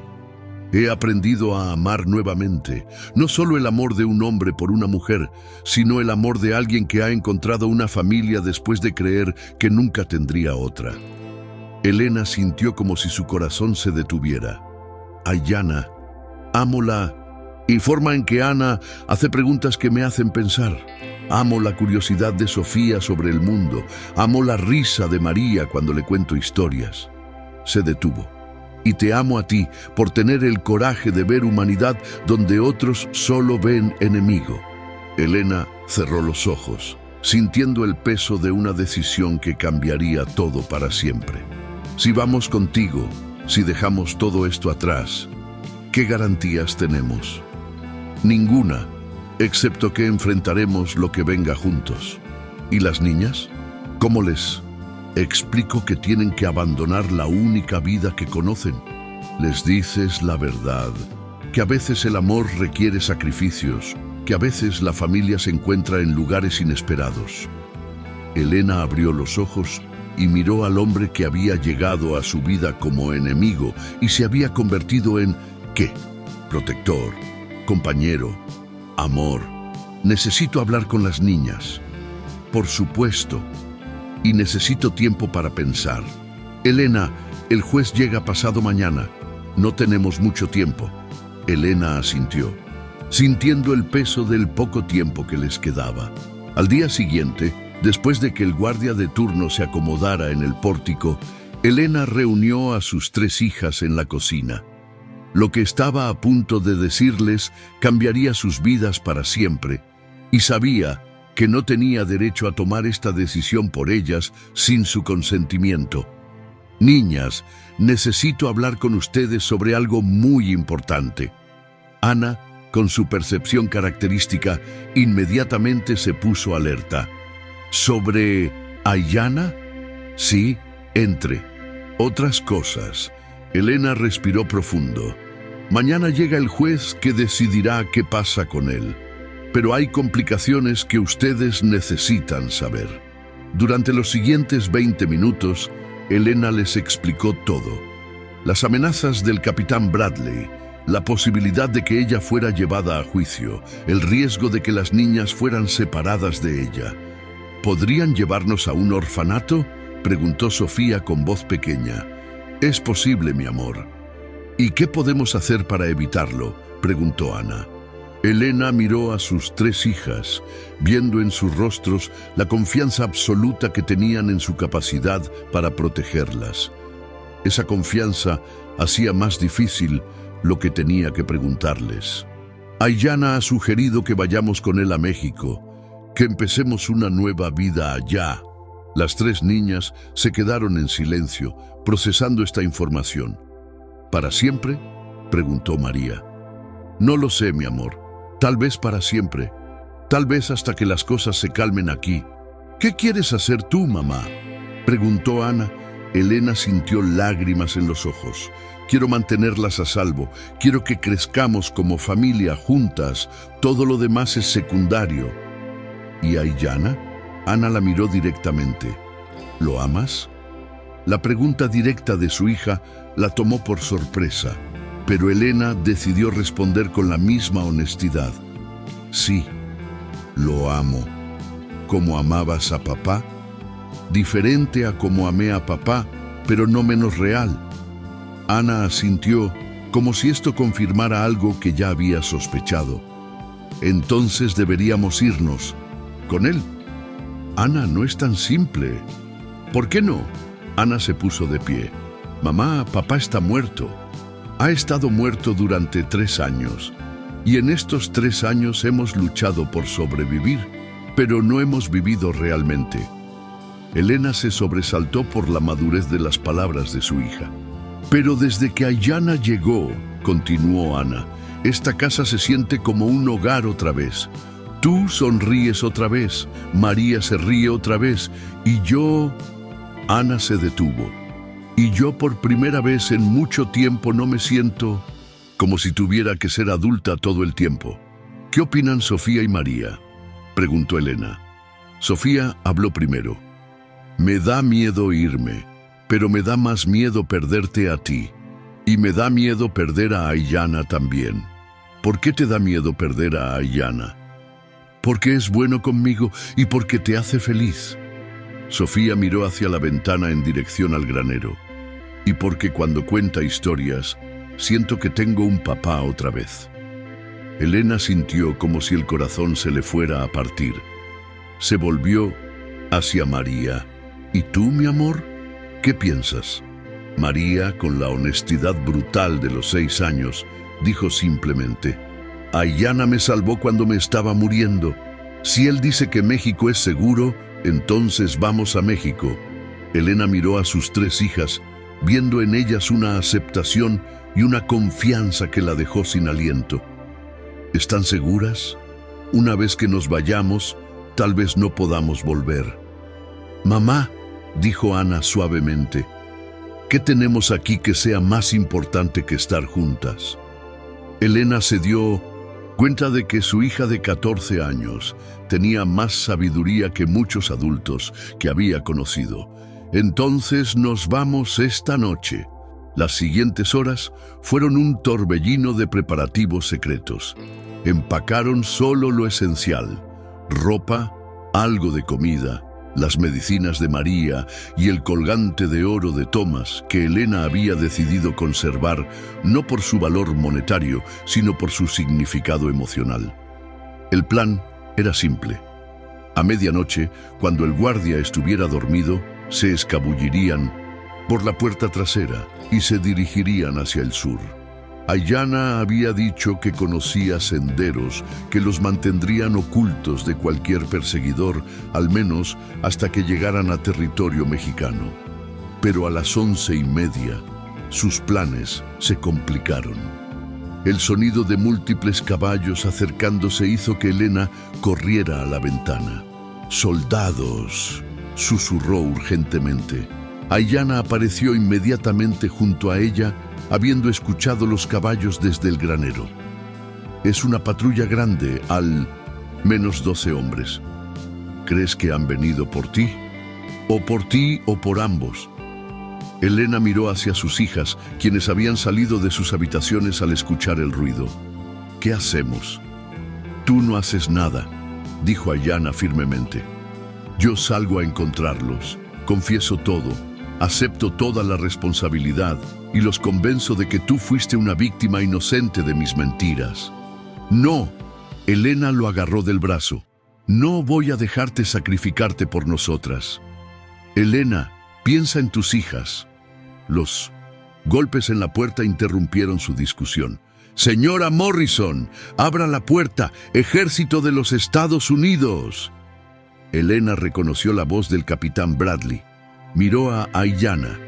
He aprendido a amar nuevamente, no solo el amor de un hombre por una mujer, sino el amor de alguien que ha encontrado una familia después de creer que nunca tendría otra. Elena sintió como si su corazón se detuviera. Aiyana, amo la forma en que Ana hace preguntas que me hacen pensar. Amo la curiosidad de Sofía sobre el mundo. Amo la risa de María cuando le cuento historias. Se detuvo. Y te amo a ti por tener el coraje de ver humanidad donde otros solo ven enemigo. Elena cerró los ojos, sintiendo el peso de una decisión que cambiaría todo para siempre. Si vamos contigo, si dejamos todo esto atrás, ¿qué garantías tenemos? Ninguna, excepto que enfrentaremos lo que venga juntos. ¿Y las niñas? ¿Cómo les explico que tienen que abandonar la única vida que conocen? Les dices la verdad, que a veces el amor requiere sacrificios, que a veces la familia se encuentra en lugares inesperados. Elena abrió los ojos y miró al hombre que había llegado a su vida como enemigo y se había convertido en, ¿qué? Protector, compañero, amor. Necesito hablar con las niñas. Por supuesto. Y necesito tiempo para pensar. Elena, el juez llega pasado mañana. No tenemos mucho tiempo. Elena asintió, sintiendo el peso del poco tiempo que les quedaba. Al día siguiente, después de que el guardia de turno se acomodara en el pórtico, Elena reunió a sus 3 hijas en la cocina. Lo que estaba a punto de decirles cambiaría sus vidas para siempre, y sabía que no tenía derecho a tomar esta decisión por ellas sin su consentimiento. Niñas, necesito hablar con ustedes sobre algo muy importante. Ana, con su percepción característica, inmediatamente se puso alerta. ¿Sobre Aiyana? Sí, entre otras cosas. Elena respiró profundo. Mañana llega el juez que decidirá qué pasa con él. Pero hay complicaciones que ustedes necesitan saber. Durante los siguientes 20 minutos, Elena les explicó todo. Las amenazas del capitán Bradley, la posibilidad de que ella fuera llevada a juicio, el riesgo de que las niñas fueran separadas de ella. ¿Podrían llevarnos a un orfanato?, preguntó Sofía con voz pequeña. Es posible, mi amor. ¿Y qué podemos hacer para evitarlo?, preguntó Ana. Elena miró a sus 3 hijas, viendo en sus rostros la confianza absoluta que tenían en su capacidad para protegerlas. Esa confianza hacía más difícil lo que tenía que preguntarles. Aiyana ha sugerido que vayamos con él a México, que empecemos una nueva vida allá. Las 3 niñas se quedaron en silencio, procesando esta información. ¿Para siempre?, preguntó María. No lo sé, mi amor. Tal vez para siempre. Tal vez hasta que las cosas se calmen aquí. ¿Qué quieres hacer tú, mamá?, preguntó Ana. Elena sintió lágrimas en los ojos. Quiero mantenerlas a salvo. Quiero que crezcamos como familia juntas. Todo lo demás es secundario. ¿Y Aiyana? Ana la miró directamente. ¿Lo amas? La pregunta directa de su hija la tomó por sorpresa, pero Elena decidió responder con la misma honestidad. Sí, lo amo. ¿Como amabas a papá? Diferente a como amé a papá, pero no menos real. Ana asintió, como si esto confirmara algo que ya había sospechado. Entonces deberíamos irnos. ¿Con él? Ana, no es tan simple. ¿Por qué no? Ana se puso de pie. Mamá, papá está muerto. Ha estado muerto durante 3 años. Y en estos 3 años hemos luchado por sobrevivir, pero no hemos vivido realmente. Elena se sobresaltó por la madurez de las palabras de su hija. Pero desde que Aiyana llegó, continuó Ana, esta casa se siente como un hogar otra vez. Tú sonríes otra vez, María se ríe otra vez, y yo... Ana se detuvo. Y yo por primera vez en mucho tiempo no me siento como si tuviera que ser adulta todo el tiempo. ¿Qué opinan Sofía y María?, preguntó Elena. Sofía habló primero. Me da miedo irme, pero me da más miedo perderte a ti. Y me da miedo perder a Aiyana también. ¿Por qué te da miedo perder a Aiyana? Porque es bueno conmigo y porque te hace feliz. Sofía miró hacia la ventana en dirección al granero. Y porque cuando cuenta historias, siento que tengo un papá otra vez. Elena sintió como si el corazón se le fuera a partir. Se volvió hacia María. ¿Y tú, mi amor? ¿Qué piensas? María, con la honestidad brutal de los 6 años, dijo simplemente: Aiyana me salvó cuando me estaba muriendo. Si él dice que México es seguro, entonces vamos a México. Elena miró a sus 3 hijas, viendo en ellas una aceptación y una confianza que la dejó sin aliento. ¿Están seguras? Una vez que nos vayamos, tal vez no podamos volver. Mamá, dijo Ana suavemente, ¿qué tenemos aquí que sea más importante que estar juntas? Elena se dio cuenta de que su hija de 14 años tenía más sabiduría que muchos adultos que había conocido. Entonces nos vamos esta noche. Las siguientes horas fueron un torbellino de preparativos secretos. Empacaron solo lo esencial: ropa, algo de comida, las medicinas de María y el colgante de oro de Thomas que Elena había decidido conservar no por su valor monetario, sino por su significado emocional. El plan era simple. A medianoche, cuando el guardia estuviera dormido, se escabullirían por la puerta trasera y se dirigirían hacia el sur. Aiyana había dicho que conocía senderos que los mantendrían ocultos de cualquier perseguidor, al menos hasta que llegaran a territorio mexicano. Pero a las 11:30, sus planes se complicaron. El sonido de múltiples caballos acercándose hizo que Elena corriera a la ventana. «¡Soldados!», susurró urgentemente. Aiyana apareció inmediatamente junto a ella, habiendo escuchado los caballos desde el granero. «Es una patrulla grande, al menos 12 hombres. ¿Crees que han venido por ti? ¿O por ti o por ambos?» Elena miró hacia sus hijas, quienes habían salido de sus habitaciones al escuchar el ruido. «¿Qué hacemos?» «Tú no haces nada», dijo Aiyana firmemente. «Yo salgo a encontrarlos, confieso todo, acepto toda la responsabilidad y los convenzo de que tú fuiste una víctima inocente de mis mentiras». «No», Elena lo agarró del brazo. «No voy a dejarte sacrificarte por nosotras. Elena, piensa en tus hijas». Los golpes en la puerta interrumpieron su discusión. «Señora Morrison, abra la puerta, Ejército de los Estados Unidos». Elena reconoció la voz del capitán Bradley. Miró a Aiyana,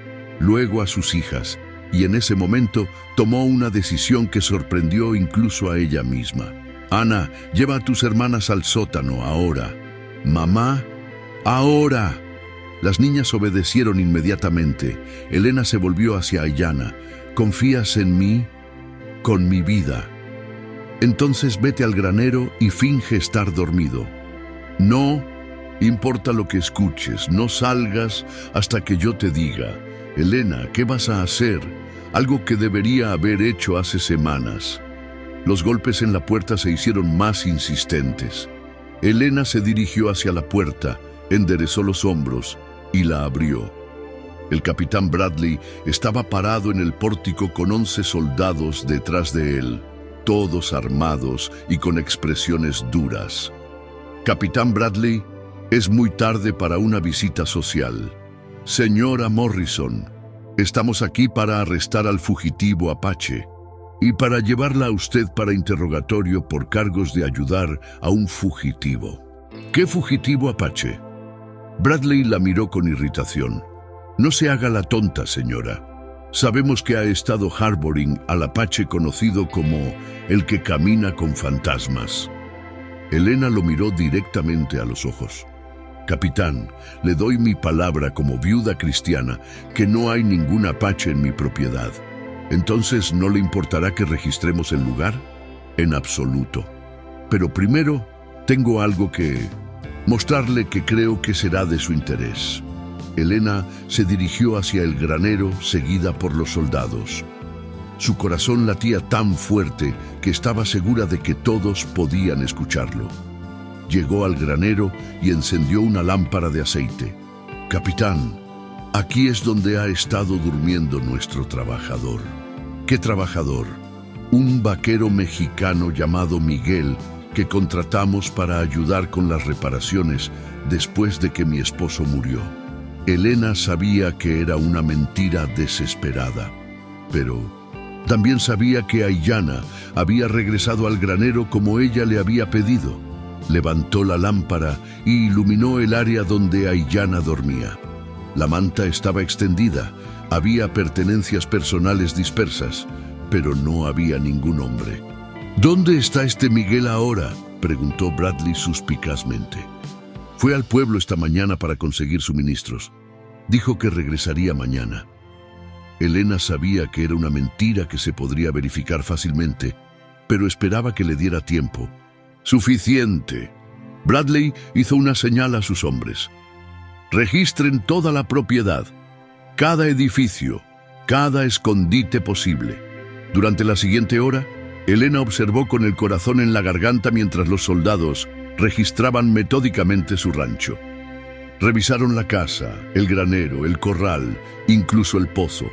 luego a sus hijas, y en ese momento tomó una decisión que sorprendió incluso a ella misma. «Ana, lleva a tus hermanas al sótano ahora». «Mamá, ahora». Las niñas obedecieron inmediatamente. Elena se volvió hacia Aiyana. «¿Confías en mí?» «Con mi vida». «Entonces vete al granero y finge estar dormido». «No importa lo que escuches, no salgas hasta que yo te diga». «Elena, ¿qué vas a hacer? Algo que debería haber hecho hace semanas». Los golpes en la puerta se hicieron más insistentes. Elena se dirigió hacia la puerta, enderezó los hombros y la abrió. El capitán Bradley estaba parado en el pórtico con 11 soldados detrás de él, todos armados y con expresiones duras. «Capitán Bradley, es muy tarde para una visita social. Señora Morrison, estamos aquí para arrestar al fugitivo Apache y para llevarla a usted para interrogatorio por cargos de ayudar a un fugitivo». «¿Qué fugitivo Apache?» Bradley la miró con irritación. «No se haga la tonta, señora. Sabemos que ha estado harboring al Apache conocido como el que camina con fantasmas». Elena lo miró directamente a los ojos. «Capitán, le doy mi palabra como viuda cristiana que no hay ningún Apache en mi propiedad. ¿Entonces no le importará que registremos el lugar?» «En absoluto. Pero primero tengo algo que mostrarle que creo que será de su interés». Elena se dirigió hacia el granero, seguida por los soldados. Su corazón latía tan fuerte que estaba segura de que todos podían escucharlo. Llegó al granero y encendió una lámpara de aceite. «Capitán, aquí es donde ha estado durmiendo nuestro trabajador». «¿Qué trabajador?» «Un vaquero mexicano llamado Miguel, que contratamos para ayudar con las reparaciones después de que mi esposo murió». Elena sabía que era una mentira desesperada, pero también sabía que Aiyana había regresado al granero como ella le había pedido. Levantó la lámpara y iluminó el área donde Aiyana dormía. La manta estaba extendida, había pertenencias personales dispersas, pero no había ningún hombre. «¿Dónde está este Miguel ahora?», preguntó Bradley suspicazmente. «Fue al pueblo esta mañana para conseguir suministros. Dijo que regresaría mañana». Elena sabía que era una mentira que se podría verificar fácilmente, pero esperaba que le diera tiempo. «Suficiente». Bradley hizo una señal a sus hombres. «Registren toda la propiedad, cada edificio, cada escondite posible». Durante la siguiente hora, Elena observó con el corazón en la garganta mientras los soldados registraban metódicamente su rancho. Revisaron la casa, el granero, el corral, incluso el pozo,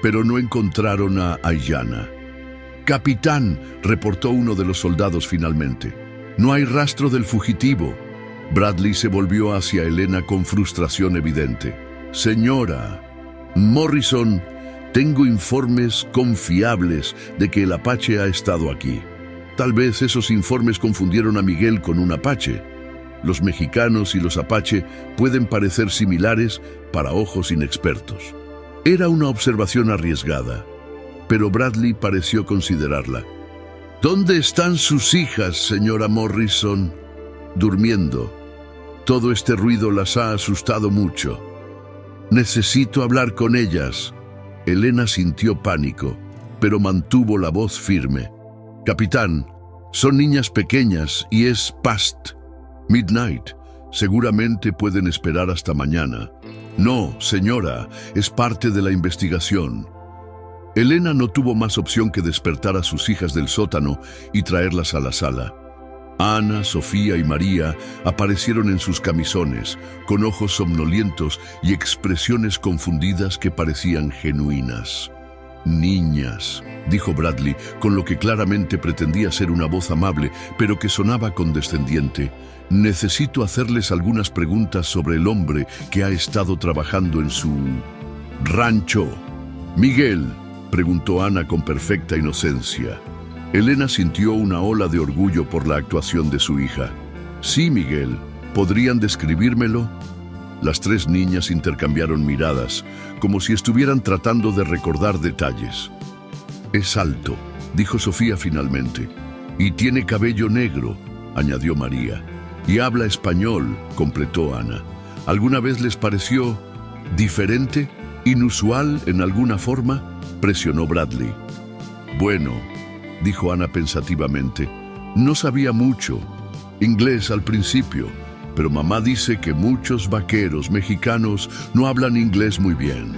pero no encontraron a Aiyana. «Capitán», reportó uno de los soldados finalmente, «no hay rastro del fugitivo». Bradley se volvió hacia Elena con frustración evidente. «Señora Morrison, Tengo informes confiables de que el apache ha estado aquí. Tal vez esos informes confundieron a Miguel con un apache. Los mexicanos y los apache pueden parecer similares para ojos inexpertos. Era una observación arriesgada, pero Bradley pareció considerarla. ¿Dónde están sus hijas, señora Morrison? Durmiendo. Todo este ruido las ha asustado mucho. Necesito hablar con ellas. Elena sintió pánico, pero mantuvo la voz firme. Capitán, son niñas pequeñas y es past midnight. Seguramente pueden esperar hasta mañana. No, señora, es parte de la investigación. Elena no tuvo más opción que despertar a sus hijas del sótano y traerlas a la sala. Ana, Sofía y María aparecieron en sus camisones, con ojos somnolientos y expresiones confundidas que parecían genuinas. «Niñas», dijo Bradley, con lo que claramente pretendía ser una voz amable, pero que sonaba condescendiente. «Necesito hacerles algunas preguntas sobre el hombre que ha estado trabajando en su rancho». «Miguel», preguntó Ana con perfecta inocencia. Elena sintió una ola de orgullo por la actuación de su hija. «Sí, Miguel. ¿Podrían describírmelo?» Las tres niñas intercambiaron miradas, como si estuvieran tratando de recordar detalles. «Es alto», dijo Sofía finalmente. «Y tiene cabello negro», añadió María. «Y habla español», completó Ana. «¿Alguna vez les pareció diferente, inusual en alguna forma?», presionó Bradley. «Bueno», dijo Ana pensativamente, «no sabía mucho. Inglés al principio, pero mamá dice que muchos vaqueros mexicanos no hablan inglés muy bien».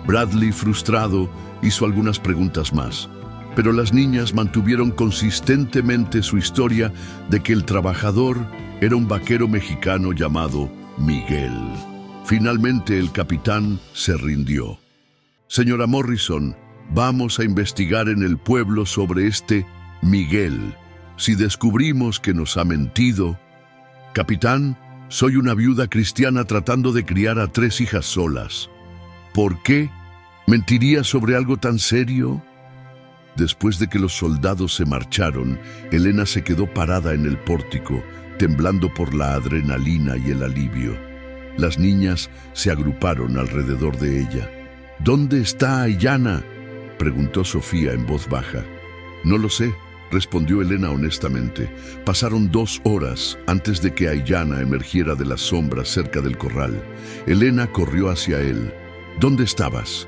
Bradley, frustrado, hizo algunas preguntas más, pero las niñas mantuvieron consistentemente su historia de que el trabajador era un vaquero mexicano llamado Miguel. Finalmente el capitán se rindió. «Señora Morrison, vamos a investigar en el pueblo sobre este Miguel. Si descubrimos que nos ha mentido...» «Capitán, soy una viuda cristiana tratando de criar a 3 hijas solas. ¿Por qué mentiría sobre algo tan serio?». Después de que los soldados se marcharon, Elena se quedó parada en el pórtico, temblando por la adrenalina y el alivio. Las niñas se agruparon alrededor de ella. «¿Dónde está Aiyana?», preguntó Sofía en voz baja. «No lo sé», respondió Elena honestamente. Pasaron 2 horas antes de que Aiyana emergiera de las sombras cerca del corral. Elena corrió hacia él. «¿Dónde estabas?».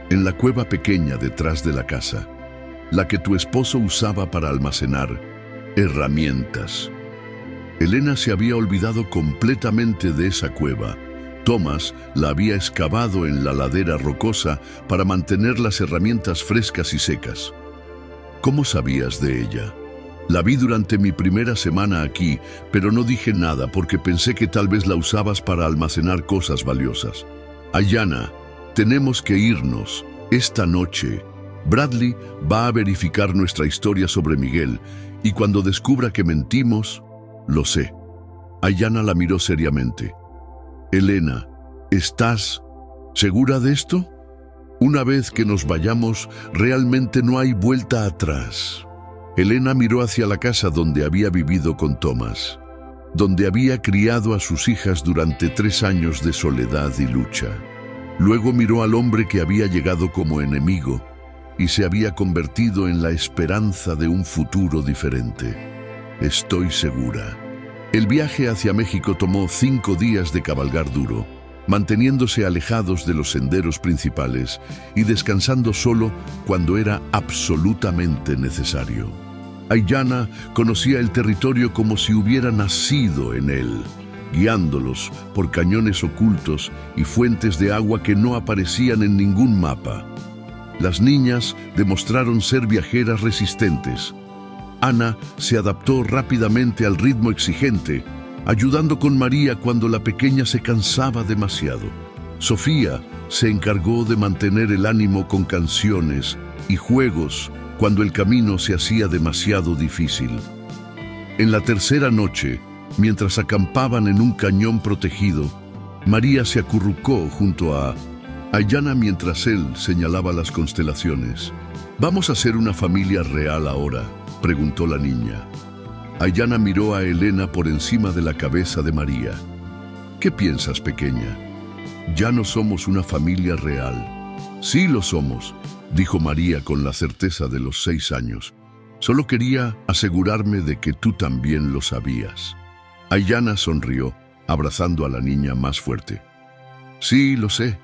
«En la cueva pequeña detrás de la casa, la que tu esposo usaba para almacenar herramientas». Elena se había olvidado completamente de esa cueva. Thomas la había excavado en la ladera rocosa para mantener las herramientas frescas y secas. «¿Cómo sabías de ella?». «La vi durante mi primera semana aquí, pero no dije nada porque pensé que tal vez la usabas para almacenar cosas valiosas». «Aiyana, tenemos que irnos. Esta noche, Bradley va a verificar nuestra historia sobre Miguel, y cuando descubra que mentimos, lo sé». Aiyana la miró seriamente. «Elena, ¿estás segura de esto? Una vez que nos vayamos, realmente no hay vuelta atrás». Elena miró hacia la casa donde había vivido con Thomas, donde había criado a sus hijas durante 3 años de soledad y lucha. Luego miró al hombre que había llegado como enemigo y se había convertido en la esperanza de un futuro diferente. «Estoy segura». El viaje hacia México tomó 5 días de cabalgar duro, manteniéndose alejados de los senderos principales y descansando solo cuando era absolutamente necesario. Aiyana conocía el territorio como si hubiera nacido en él, guiándolos por cañones ocultos y fuentes de agua que no aparecían en ningún mapa. Las niñas demostraron ser viajeras resistentes. Ana se adaptó rápidamente al ritmo exigente, ayudando con María cuando la pequeña se cansaba demasiado. Sofía se encargó de mantener el ánimo con canciones y juegos cuando el camino se hacía demasiado difícil. En la tercera noche, mientras acampaban en un cañón protegido, María se acurrucó junto a Aiyana, mientras él señalaba las constelaciones. ¿Vamos a ser una familia real ahora?, preguntó la niña. Aiyana miró a Elena por encima de la cabeza de María. ¿Qué piensas, pequeña? Ya no somos una familia real. Sí lo somos, dijo María con la certeza de los 6 años. Solo quería asegurarme de que tú también lo sabías. Aiyana sonrió, abrazando a la niña más fuerte. Sí, lo sé.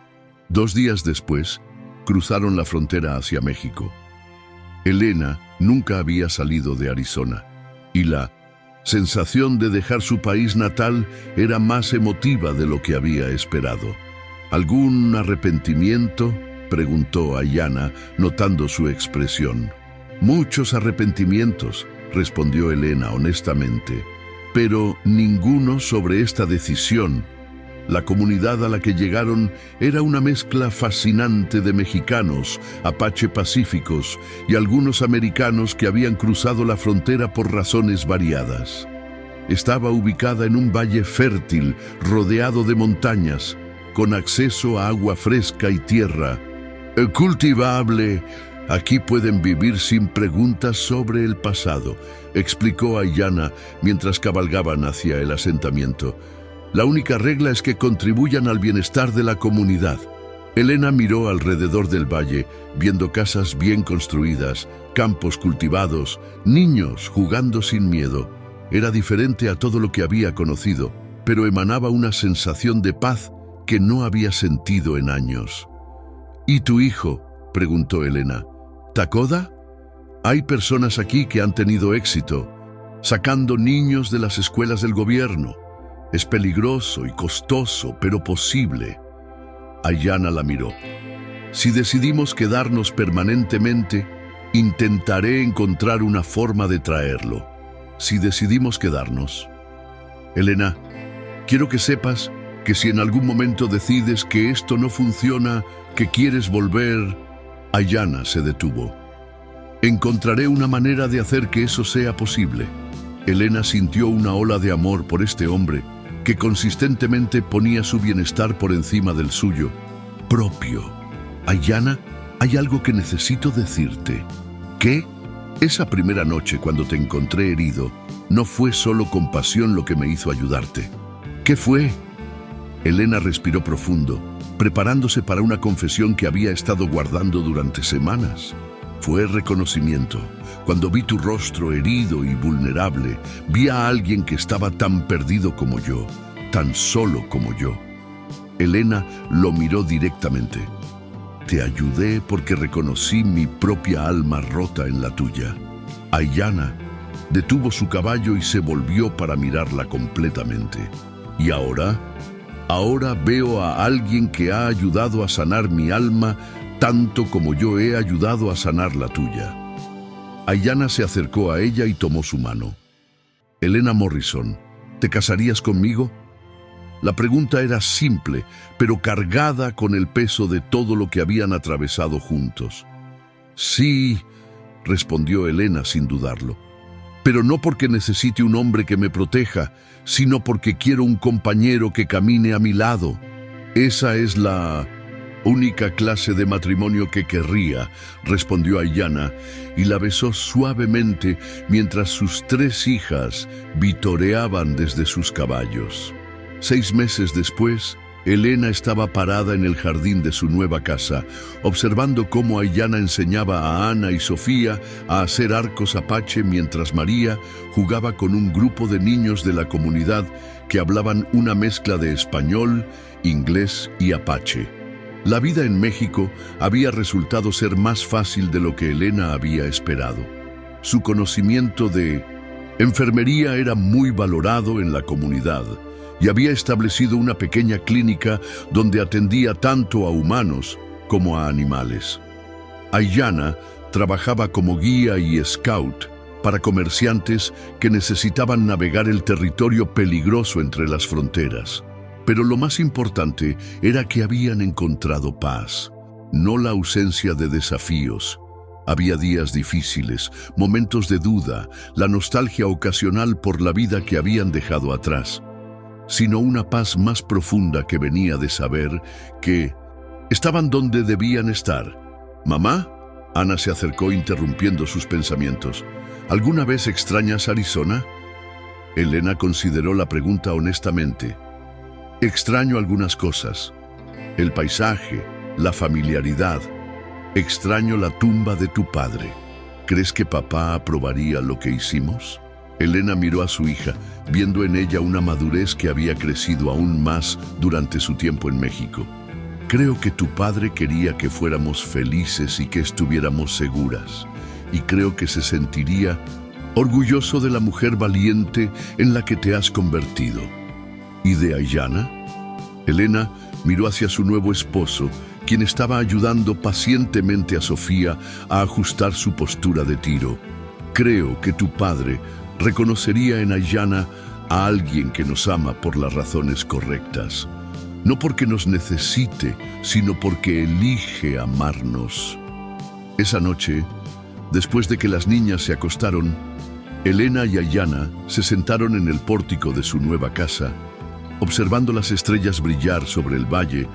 2 días después, cruzaron la frontera hacia México. Elena nunca había salido de Arizona, y la sensación de dejar su país natal era más emotiva de lo que había esperado. ¿Algún arrepentimiento?, preguntó Aiyana, notando su expresión. Muchos arrepentimientos, respondió Elena honestamente, pero ninguno sobre esta decisión. La comunidad a la que llegaron era una mezcla fascinante de mexicanos, apache pacíficos y algunos americanos que habían cruzado la frontera por razones variadas. Estaba ubicada en un valle fértil, rodeado de montañas, con acceso a agua fresca y tierra cultivable. Aquí pueden vivir sin preguntas sobre el pasado, explicó Aiyana mientras cabalgaban hacia el asentamiento. La única regla es que contribuyan al bienestar de la comunidad. Elena miró alrededor del valle, viendo casas bien construidas, campos cultivados, niños jugando sin miedo. Era diferente a todo lo que había conocido, pero emanaba una sensación de paz que no había sentido en años. ¿Y tu hijo?, preguntó Elena. ¿Takoda? Hay personas aquí que han tenido éxito, sacando niños de las escuelas del gobierno. Es peligroso y costoso, pero posible. Aiyana la miró. Si decidimos quedarnos permanentemente, intentaré encontrar una forma de traerlo. Si decidimos quedarnos. Elena, quiero que sepas que si en algún momento decides que esto no funciona, que quieres volver... Aiyana se detuvo. Encontraré una manera de hacer que eso sea posible. Elena sintió una ola de amor por este hombre que consistentemente ponía su bienestar por encima del suyo propio. Aiyana, hay algo que necesito decirte. ¿Qué? Esa primera noche cuando te encontré herido, no fue solo compasión lo que me hizo ayudarte. ¿Qué fue? Elena respiró profundo, preparándose para una confesión que había estado guardando durante semanas. Fue reconocimiento. Cuando vi tu rostro herido y vulnerable, vi a alguien que estaba tan perdido como yo, tan solo como yo. Elena lo miró directamente. Te ayudé porque reconocí mi propia alma rota en la tuya. Aiyana detuvo su caballo y se volvió para mirarla completamente. ¿Y ahora? Ahora veo a alguien que ha ayudado a sanar mi alma tanto como yo he ayudado a sanar la tuya. Aiyana se acercó a ella y tomó su mano. Elena Morrison, ¿te casarías conmigo? La pregunta era simple, pero cargada con el peso de todo lo que habían atravesado juntos. Sí, respondió Elena sin dudarlo. Pero no porque necesite un hombre que me proteja, sino porque quiero un compañero que camine a mi lado. Esa es la única clase de matrimonio que querría, respondió Aiyana, y la besó suavemente mientras sus 3 hijas vitoreaban desde sus caballos. 6 meses después, Elena estaba parada en el jardín de su nueva casa, observando cómo Aiyana enseñaba a Ana y Sofía a hacer arcos apache mientras María jugaba con un grupo de niños de la comunidad que hablaban una mezcla de español, inglés y apache. La vida en México había resultado ser más fácil de lo que Elena había esperado. Su conocimiento de enfermería era muy valorado en la comunidad, y había establecido una pequeña clínica donde atendía tanto a humanos como a animales. Aiyana trabajaba como guía y scout para comerciantes que necesitaban navegar el territorio peligroso entre las fronteras. Pero lo más importante era que habían encontrado paz, no la ausencia de desafíos. Había días difíciles, momentos de duda, la nostalgia ocasional por la vida que habían dejado atrás, sino una paz más profunda que venía de saber que Estaban donde debían estar. ¿Mamá? Ana se acercó interrumpiendo sus pensamientos. ¿Alguna vez extrañas Arizona? Elena consideró la pregunta honestamente. Extraño algunas cosas. El paisaje, la familiaridad. Extraño la tumba de tu padre. ¿Crees que papá aprobaría lo que hicimos? Elena miró a su hija, viendo en ella una madurez que había crecido aún más durante su tiempo en México. Creo que tu padre quería que fuéramos felices y que estuviéramos seguras. Y creo que se sentiría orgulloso de la mujer valiente en la que te has convertido. ¿Y de Aiyana? Elena miró hacia su nuevo esposo, quien estaba ayudando pacientemente a Sofía a ajustar su postura de tiro. Creo que tu padre reconocería en Aiyana a alguien que nos ama por las razones correctas. No porque nos necesite, sino porque elige amarnos. Esa noche, después de que las niñas se acostaron, Elena y Aiyana se sentaron en el pórtico de su nueva casa, observando las estrellas brillar sobre el valle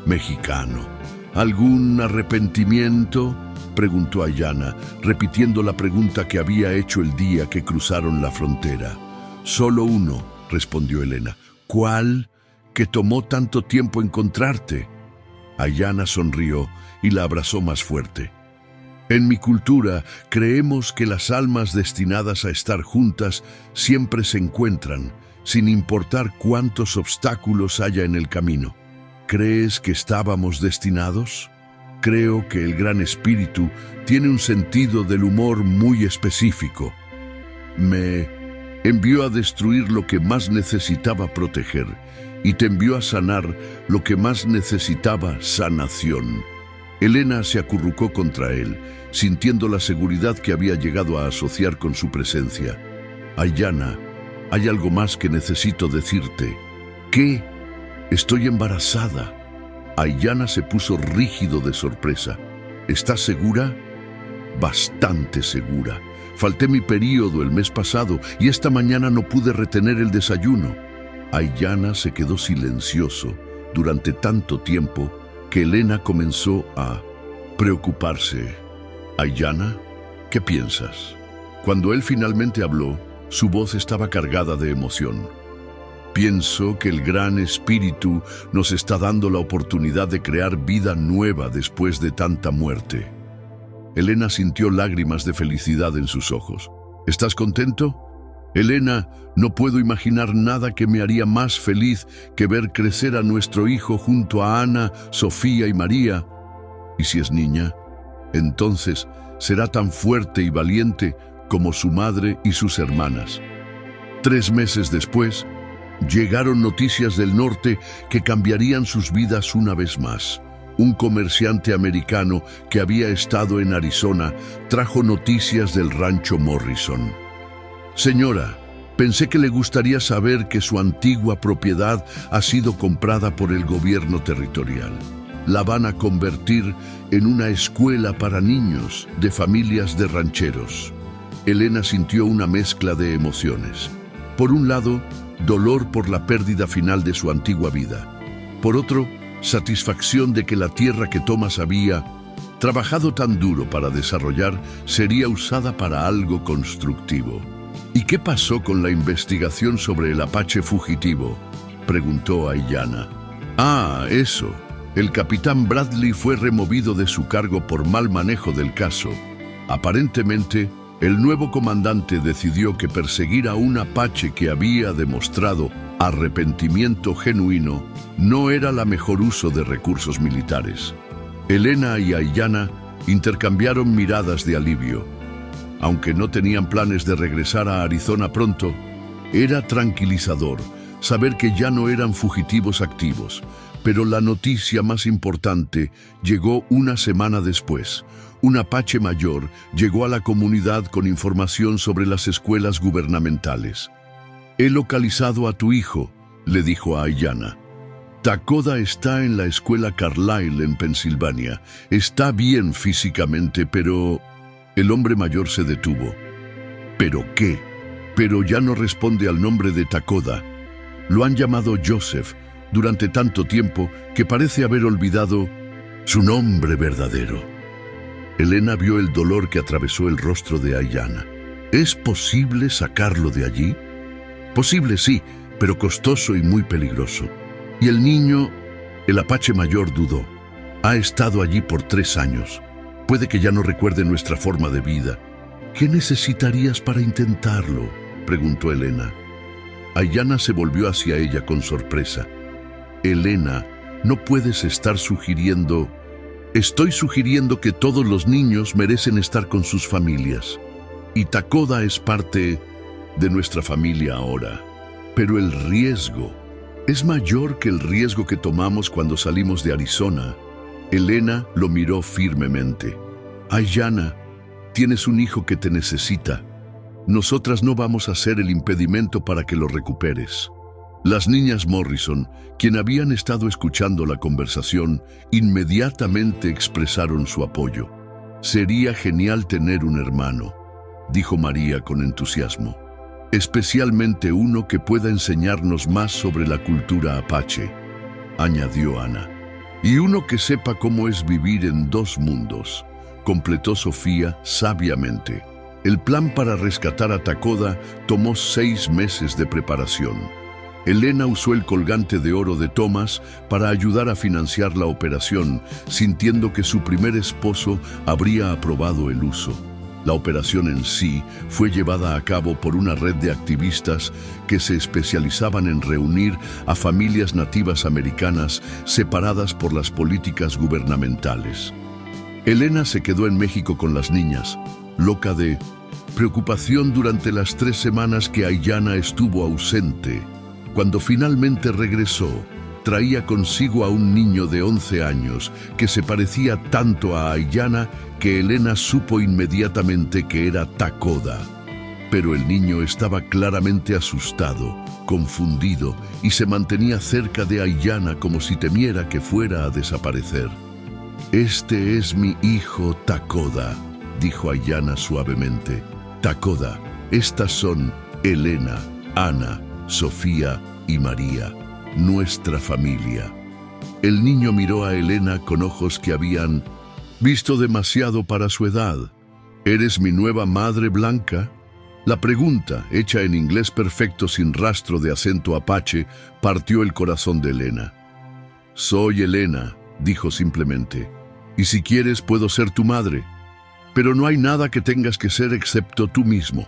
mexicano. ¿Algún arrepentimiento?, preguntó Aiyana, repitiendo la pregunta que había hecho el día que cruzaron la frontera. Solo uno, respondió Elena. ¿Cuál? ¿Que tomó tanto tiempo encontrarte? Aiyana sonrió y la abrazó más fuerte. En mi cultura, creemos que las almas destinadas a estar juntas siempre se encuentran, sin importar cuántos obstáculos haya en el camino. ¿Crees que estábamos destinados? Creo que el Gran Espíritu tiene un sentido del humor muy específico. Me envió a destruir lo que más necesitaba proteger y te envió a sanar lo que más necesitaba sanación. Elena se acurrucó contra él, sintiendo la seguridad que había llegado a asociar con su presencia. Aiyana, hay algo más que necesito decirte. ¿Qué? Estoy embarazada. Aiyana se puso rígido de sorpresa. ¿Estás segura? Bastante segura. Falté mi período el mes pasado y esta mañana no pude retener el desayuno. Aiyana se quedó silencioso durante tanto tiempo que Elena comenzó a preocuparse. Aiyana, ¿qué piensas? Cuando él finalmente habló, su voz estaba cargada de emoción. Pienso que el Gran Espíritu nos está dando la oportunidad de crear vida nueva después de tanta muerte. Elena sintió lágrimas de felicidad en sus ojos. ¿Estás contento? Elena, no puedo imaginar nada que me haría más feliz que ver crecer a nuestro hijo junto a Ana, Sofía y María. Y si es niña, entonces será tan fuerte y valiente como su madre y sus hermanas. 3 meses después, llegaron noticias del norte que cambiarían sus vidas una vez más. Un comerciante americano que había estado en Arizona trajo noticias del rancho Morrison. Señora, pensé que le gustaría saber que su antigua propiedad ha sido comprada por el gobierno territorial. La van a convertir en una escuela para niños de familias de rancheros. Elena sintió una mezcla de emociones. Por un lado, dolor por la pérdida final de su antigua vida. Por otro, satisfacción de que la tierra que Thomas había trabajado tan duro para desarrollar sería usada para algo constructivo. ¿Y qué pasó con la investigación sobre el apache fugitivo?, preguntó Aiyana. Eso. El capitán Bradley fue removido de su cargo por mal manejo del caso. Aparentemente, el nuevo comandante decidió que perseguir a un apache que había demostrado arrepentimiento genuino no era la mejor uso de recursos militares. Elena y Aiyana intercambiaron miradas de alivio. Aunque no tenían planes de regresar a Arizona pronto, era tranquilizador saber que ya no eran fugitivos activos. Pero la noticia más importante llegó una semana después. Un apache mayor llegó a la comunidad con información sobre las escuelas gubernamentales. «He localizado a tu hijo», le dijo a Aiyana. «Takoda está en la escuela Carlisle en Pensilvania. Está bien físicamente, pero...» El hombre mayor se detuvo. ¿Pero qué? Pero ya no responde al nombre de Takoda. Lo han llamado Joseph durante tanto tiempo que parece haber olvidado Su nombre verdadero. Elena vio el dolor que atravesó el rostro de Aiyana. ¿Es posible sacarlo de allí? Posible, sí, pero costoso y muy peligroso. Y el niño, el apache mayor, dudó. Ha estado allí por 3 años. Puede que ya no recuerde nuestra forma de vida. ¿Qué necesitarías para intentarlo?, preguntó Elena. Aiyana se volvió hacia ella con sorpresa. Elena, no puedes estar sugiriendo... Estoy sugiriendo que todos los niños merecen estar con sus familias. Y Takoda es parte de nuestra familia ahora. Pero el riesgo es mayor que el riesgo que tomamos cuando salimos de Arizona. Elena lo miró firmemente. Aiyana, tienes un hijo que te necesita. Nosotras no vamos a ser el impedimento para que lo recuperes. Las niñas Morrison, quien habían estado escuchando la conversación, inmediatamente expresaron su apoyo. Sería genial tener un hermano, dijo María con entusiasmo. Especialmente uno que pueda enseñarnos más sobre la cultura apache, añadió Ana. Y uno que sepa cómo es vivir en 2 mundos, completó Sofía sabiamente. El plan para rescatar a Takoda tomó 6 meses de preparación. Elena usó el colgante de oro de Thomas para ayudar a financiar la operación, sintiendo que su primer esposo habría aprobado el uso. La operación en sí fue llevada a cabo por una red de activistas que se especializaban en reunir a familias nativas americanas separadas por las políticas gubernamentales. Elena se quedó en México con las niñas, loca de preocupación durante las 3 semanas que Aiyana estuvo ausente. Cuando finalmente regresó, traía consigo a un niño de 11 años que se parecía tanto a Aiyana que Elena supo inmediatamente que era Takoda. Pero el niño estaba claramente asustado, confundido y se mantenía cerca de Aiyana como si temiera que fuera a desaparecer. Este es mi hijo Takoda, dijo Aiyana suavemente. Takoda, estas son Elena, Ana, Sofía y María, nuestra familia. El niño miró a Elena con ojos que habían visto demasiado para su edad. ¿Eres mi nueva madre blanca? La pregunta, hecha en inglés perfecto sin rastro de acento apache, partió el corazón de Elena. Soy Elena, dijo simplemente, y si quieres puedo ser tu madre, pero no hay nada que tengas que ser excepto tú mismo.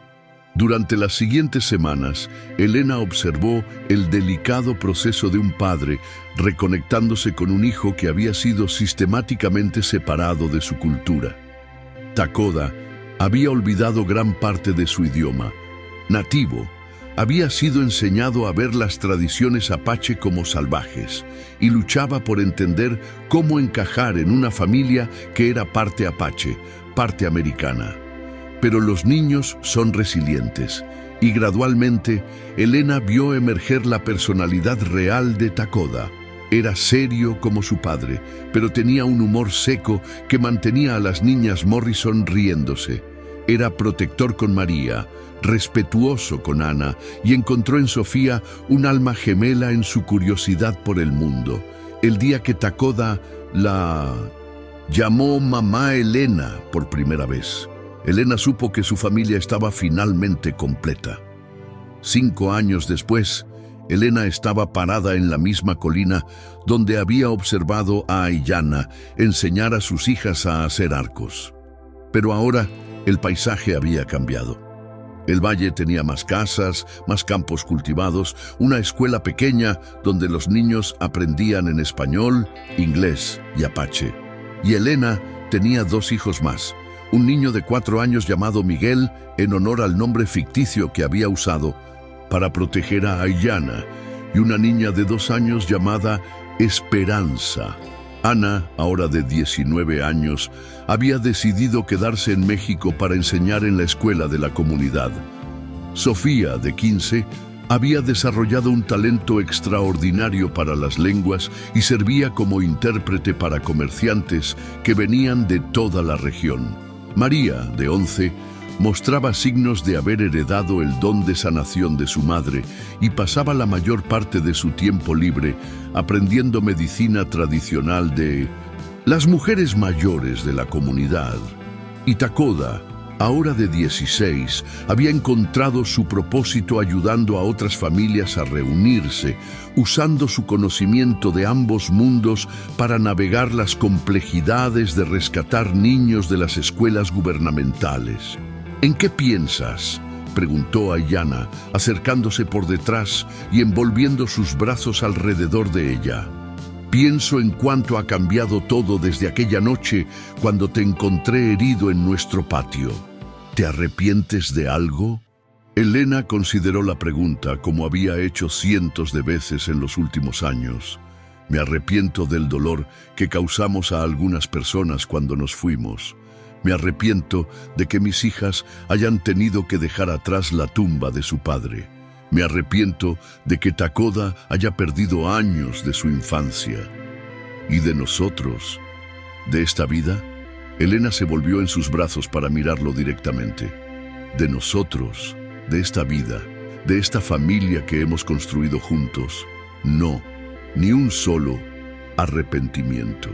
Durante las siguientes semanas, Elena observó el delicado proceso de un padre reconectándose con un hijo que había sido sistemáticamente separado de su cultura. Takoda había olvidado gran parte de su idioma. Nativo, había sido enseñado a ver las tradiciones apache como salvajes y luchaba por entender cómo encajar en una familia que era parte apache, parte americana. Pero los niños son resilientes y gradualmente Elena vio emerger la personalidad real de Takoda. Era serio como su padre, pero tenía un humor seco que mantenía a las niñas Morrison riéndose. Era protector con María, respetuoso con Ana y encontró en Sofía un alma gemela en su curiosidad por el mundo. El día que Takoda la llamó mamá Elena por primera vez, Elena supo que su familia estaba finalmente completa. 5 años después, Elena estaba parada en la misma colina donde había observado a Aiyana enseñar a sus hijas a hacer arcos. Pero ahora el paisaje había cambiado. El valle tenía más casas, más campos cultivados, una escuela pequeña donde los niños aprendían en español, inglés y apache. Y Elena tenía 2 hijos más. Un niño de 4 años llamado Miguel, en honor al nombre ficticio que había usado para proteger a Aiyana, y una niña de 2 años llamada Esperanza. Ana, ahora de 19 años, había decidido quedarse en México para enseñar en la escuela de la comunidad. Sofía, de 15, había desarrollado un talento extraordinario para las lenguas y servía como intérprete para comerciantes que venían de toda la región. María, de 11, mostraba signos de haber heredado el don de sanación de su madre y pasaba la mayor parte de su tiempo libre aprendiendo medicina tradicional de Las mujeres mayores de la comunidad, y Takoda, ahora de 16, había encontrado su propósito ayudando a otras familias a reunirse, usando su conocimiento de ambos mundos para navegar las complejidades de rescatar niños de las escuelas gubernamentales. ¿En qué piensas?, preguntó Ayanna, acercándose por detrás y envolviendo sus brazos alrededor de ella. Pienso en cuánto ha cambiado todo desde aquella noche cuando te encontré herido en nuestro patio. ¿Te arrepientes de algo? Elena consideró la pregunta como había hecho cientos de veces en los últimos años. Me arrepiento del dolor que causamos a algunas personas cuando nos fuimos. Me arrepiento de que mis hijas hayan tenido que dejar atrás la tumba de su padre. Me arrepiento de que Takoda haya perdido años de su infancia. ¿Y de nosotros? ¿De esta vida? Elena se volvió en sus brazos para mirarlo directamente. De nosotros, de esta vida, de esta familia que hemos construido juntos. No, ni un solo arrepentimiento.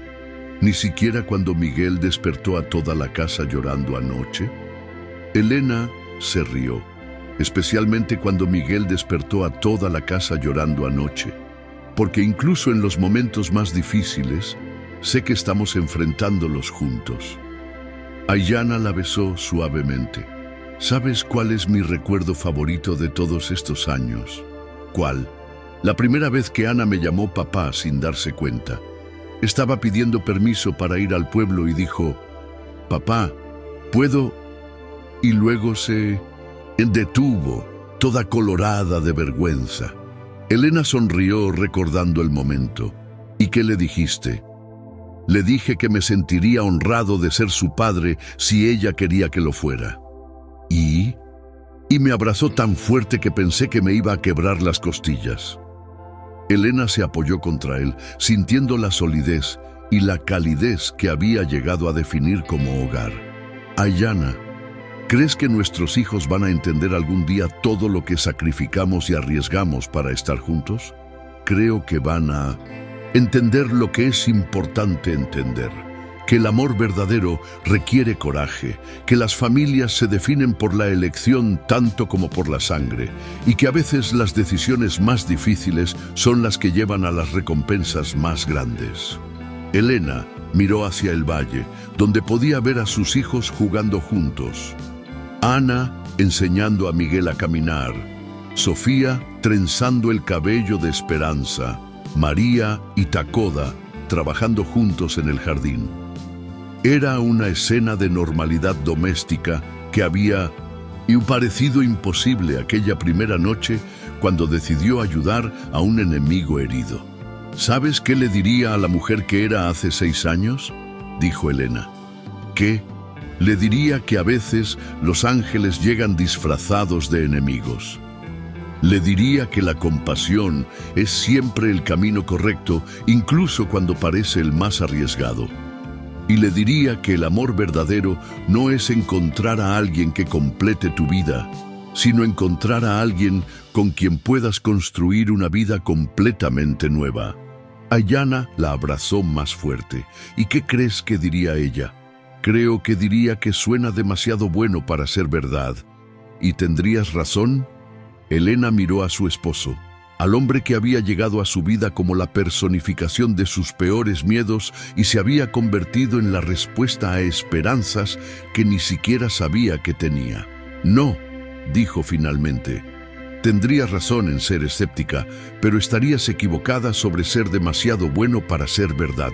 Ni siquiera cuando Miguel despertó a toda la casa llorando anoche. Elena se rió, especialmente cuando Miguel despertó a toda la casa llorando anoche, porque incluso en los momentos más difíciles, sé que estamos enfrentándolos juntos. Ayanna la besó suavemente. ¿Sabes cuál es mi recuerdo favorito de todos estos años? ¿Cuál? La primera vez que Ana me llamó papá sin darse cuenta. Estaba pidiendo permiso para ir al pueblo y dijo, «Papá, ¿puedo?». Y luego se detuvo, toda colorada de vergüenza. Elena sonrió recordando el momento. ¿Y qué le dijiste? Le dije que me sentiría honrado de ser su padre si ella quería que lo fuera. ¿Y me abrazó tan fuerte que pensé que me iba a quebrar las costillas. Elena se apoyó contra él, sintiendo la solidez y la calidez que había llegado a definir como hogar. Ayanna, ¿crees que nuestros hijos van a entender algún día todo lo que sacrificamos y arriesgamos para estar juntos? Creo que van a entender lo que es importante entender. Que el amor verdadero requiere coraje, que las familias se definen por la elección tanto como por la sangre, y que a veces las decisiones más difíciles son las que llevan a las recompensas más grandes. Elena miró hacia el valle, donde podía ver a sus hijos jugando juntos. Ana enseñando a Miguel a caminar, Sofía trenzando el cabello de Esperanza, María y Takoda trabajando juntos en el jardín. Era una escena de normalidad doméstica que había parecido imposible aquella primera noche cuando decidió ayudar a un enemigo herido. ¿Sabes qué le diría a la mujer que era hace 6 años? Dijo Elena. ¿Qué? Le diría que a veces los ángeles llegan disfrazados de enemigos. Le diría que la compasión es siempre el camino correcto, incluso cuando parece el más arriesgado. Y le diría que el amor verdadero no es encontrar a alguien que complete tu vida, sino encontrar a alguien con quien puedas construir una vida completamente nueva. Ayanna la abrazó más fuerte. ¿Y qué crees que diría ella? Creo que diría que suena demasiado bueno para ser verdad. ¿Y tendrías razón? Elena miró a su esposo, al hombre que había llegado a su vida como la personificación de sus peores miedos y se había convertido en la respuesta a esperanzas que ni siquiera sabía que tenía. No, dijo finalmente. Tendrías razón en ser escéptica, pero estarías equivocada sobre ser demasiado bueno para ser verdad.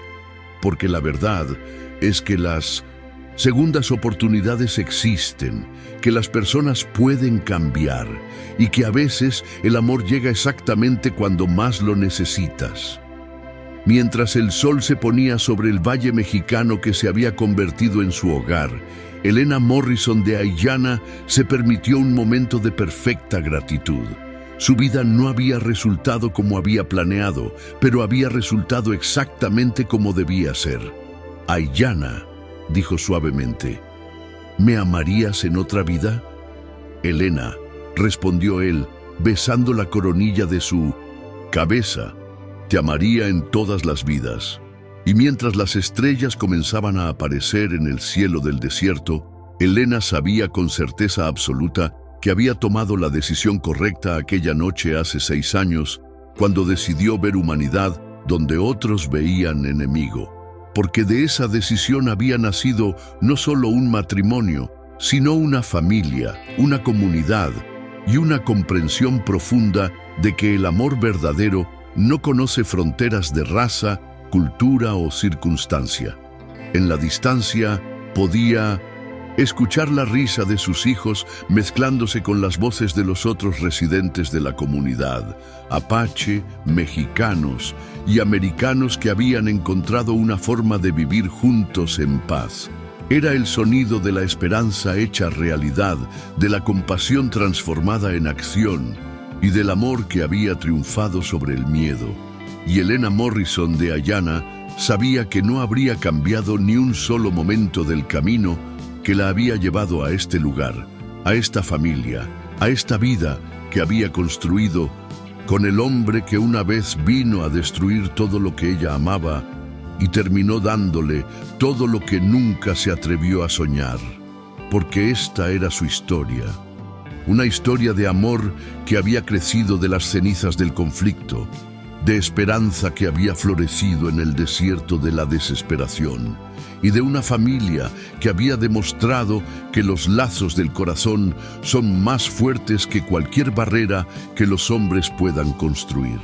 Porque la verdad es que las segundas oportunidades existen, que las personas pueden cambiar y que a veces el amor llega exactamente cuando más lo necesitas. Mientras el sol se ponía sobre el valle mexicano que se había convertido en su hogar, Elena Morrison de Ayanna se permitió un momento de perfecta gratitud. Su vida no había resultado como había planeado, pero había resultado exactamente como debía ser. Ayanna, dijo suavemente, ¿me amarías en otra vida? Elena, respondió él, besando la coronilla de su cabeza, te amaría en todas las vidas. Y mientras las estrellas comenzaban a aparecer en el cielo del desierto, Elena sabía con certeza absoluta que había tomado la decisión correcta aquella noche hace 6 años, cuando decidió ver humanidad donde otros veían enemigo. Porque de esa decisión había nacido no solo un matrimonio, sino una familia, una comunidad y una comprensión profunda de que el amor verdadero no conoce fronteras de raza, cultura o circunstancia. En la distancia podía escuchar la risa de sus hijos mezclándose con las voces de los otros residentes de la comunidad, apache, mexicanos y americanos que habían encontrado una forma de vivir juntos en paz. Era el sonido de la esperanza hecha realidad, de la compasión transformada en acción y del amor que había triunfado sobre el miedo. Y Elena Morrison de Ayana sabía que no habría cambiado ni un solo momento del camino que la había llevado a este lugar, a esta familia, a esta vida que había construido con el hombre que una vez vino a destruir todo lo que ella amaba y terminó dándole todo lo que nunca se atrevió a soñar, porque esta era su historia. Una historia de amor que había crecido de las cenizas del conflicto, de esperanza que había florecido en el desierto de la desesperación, y de una familia que había demostrado que los lazos del corazón son más fuertes que cualquier barrera que los hombres puedan construir.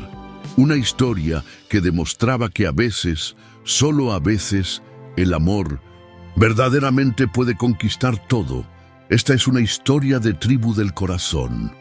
Una historia que demostraba que a veces, solo a veces, el amor verdaderamente puede conquistar todo. Esta es una historia de tribu del corazón.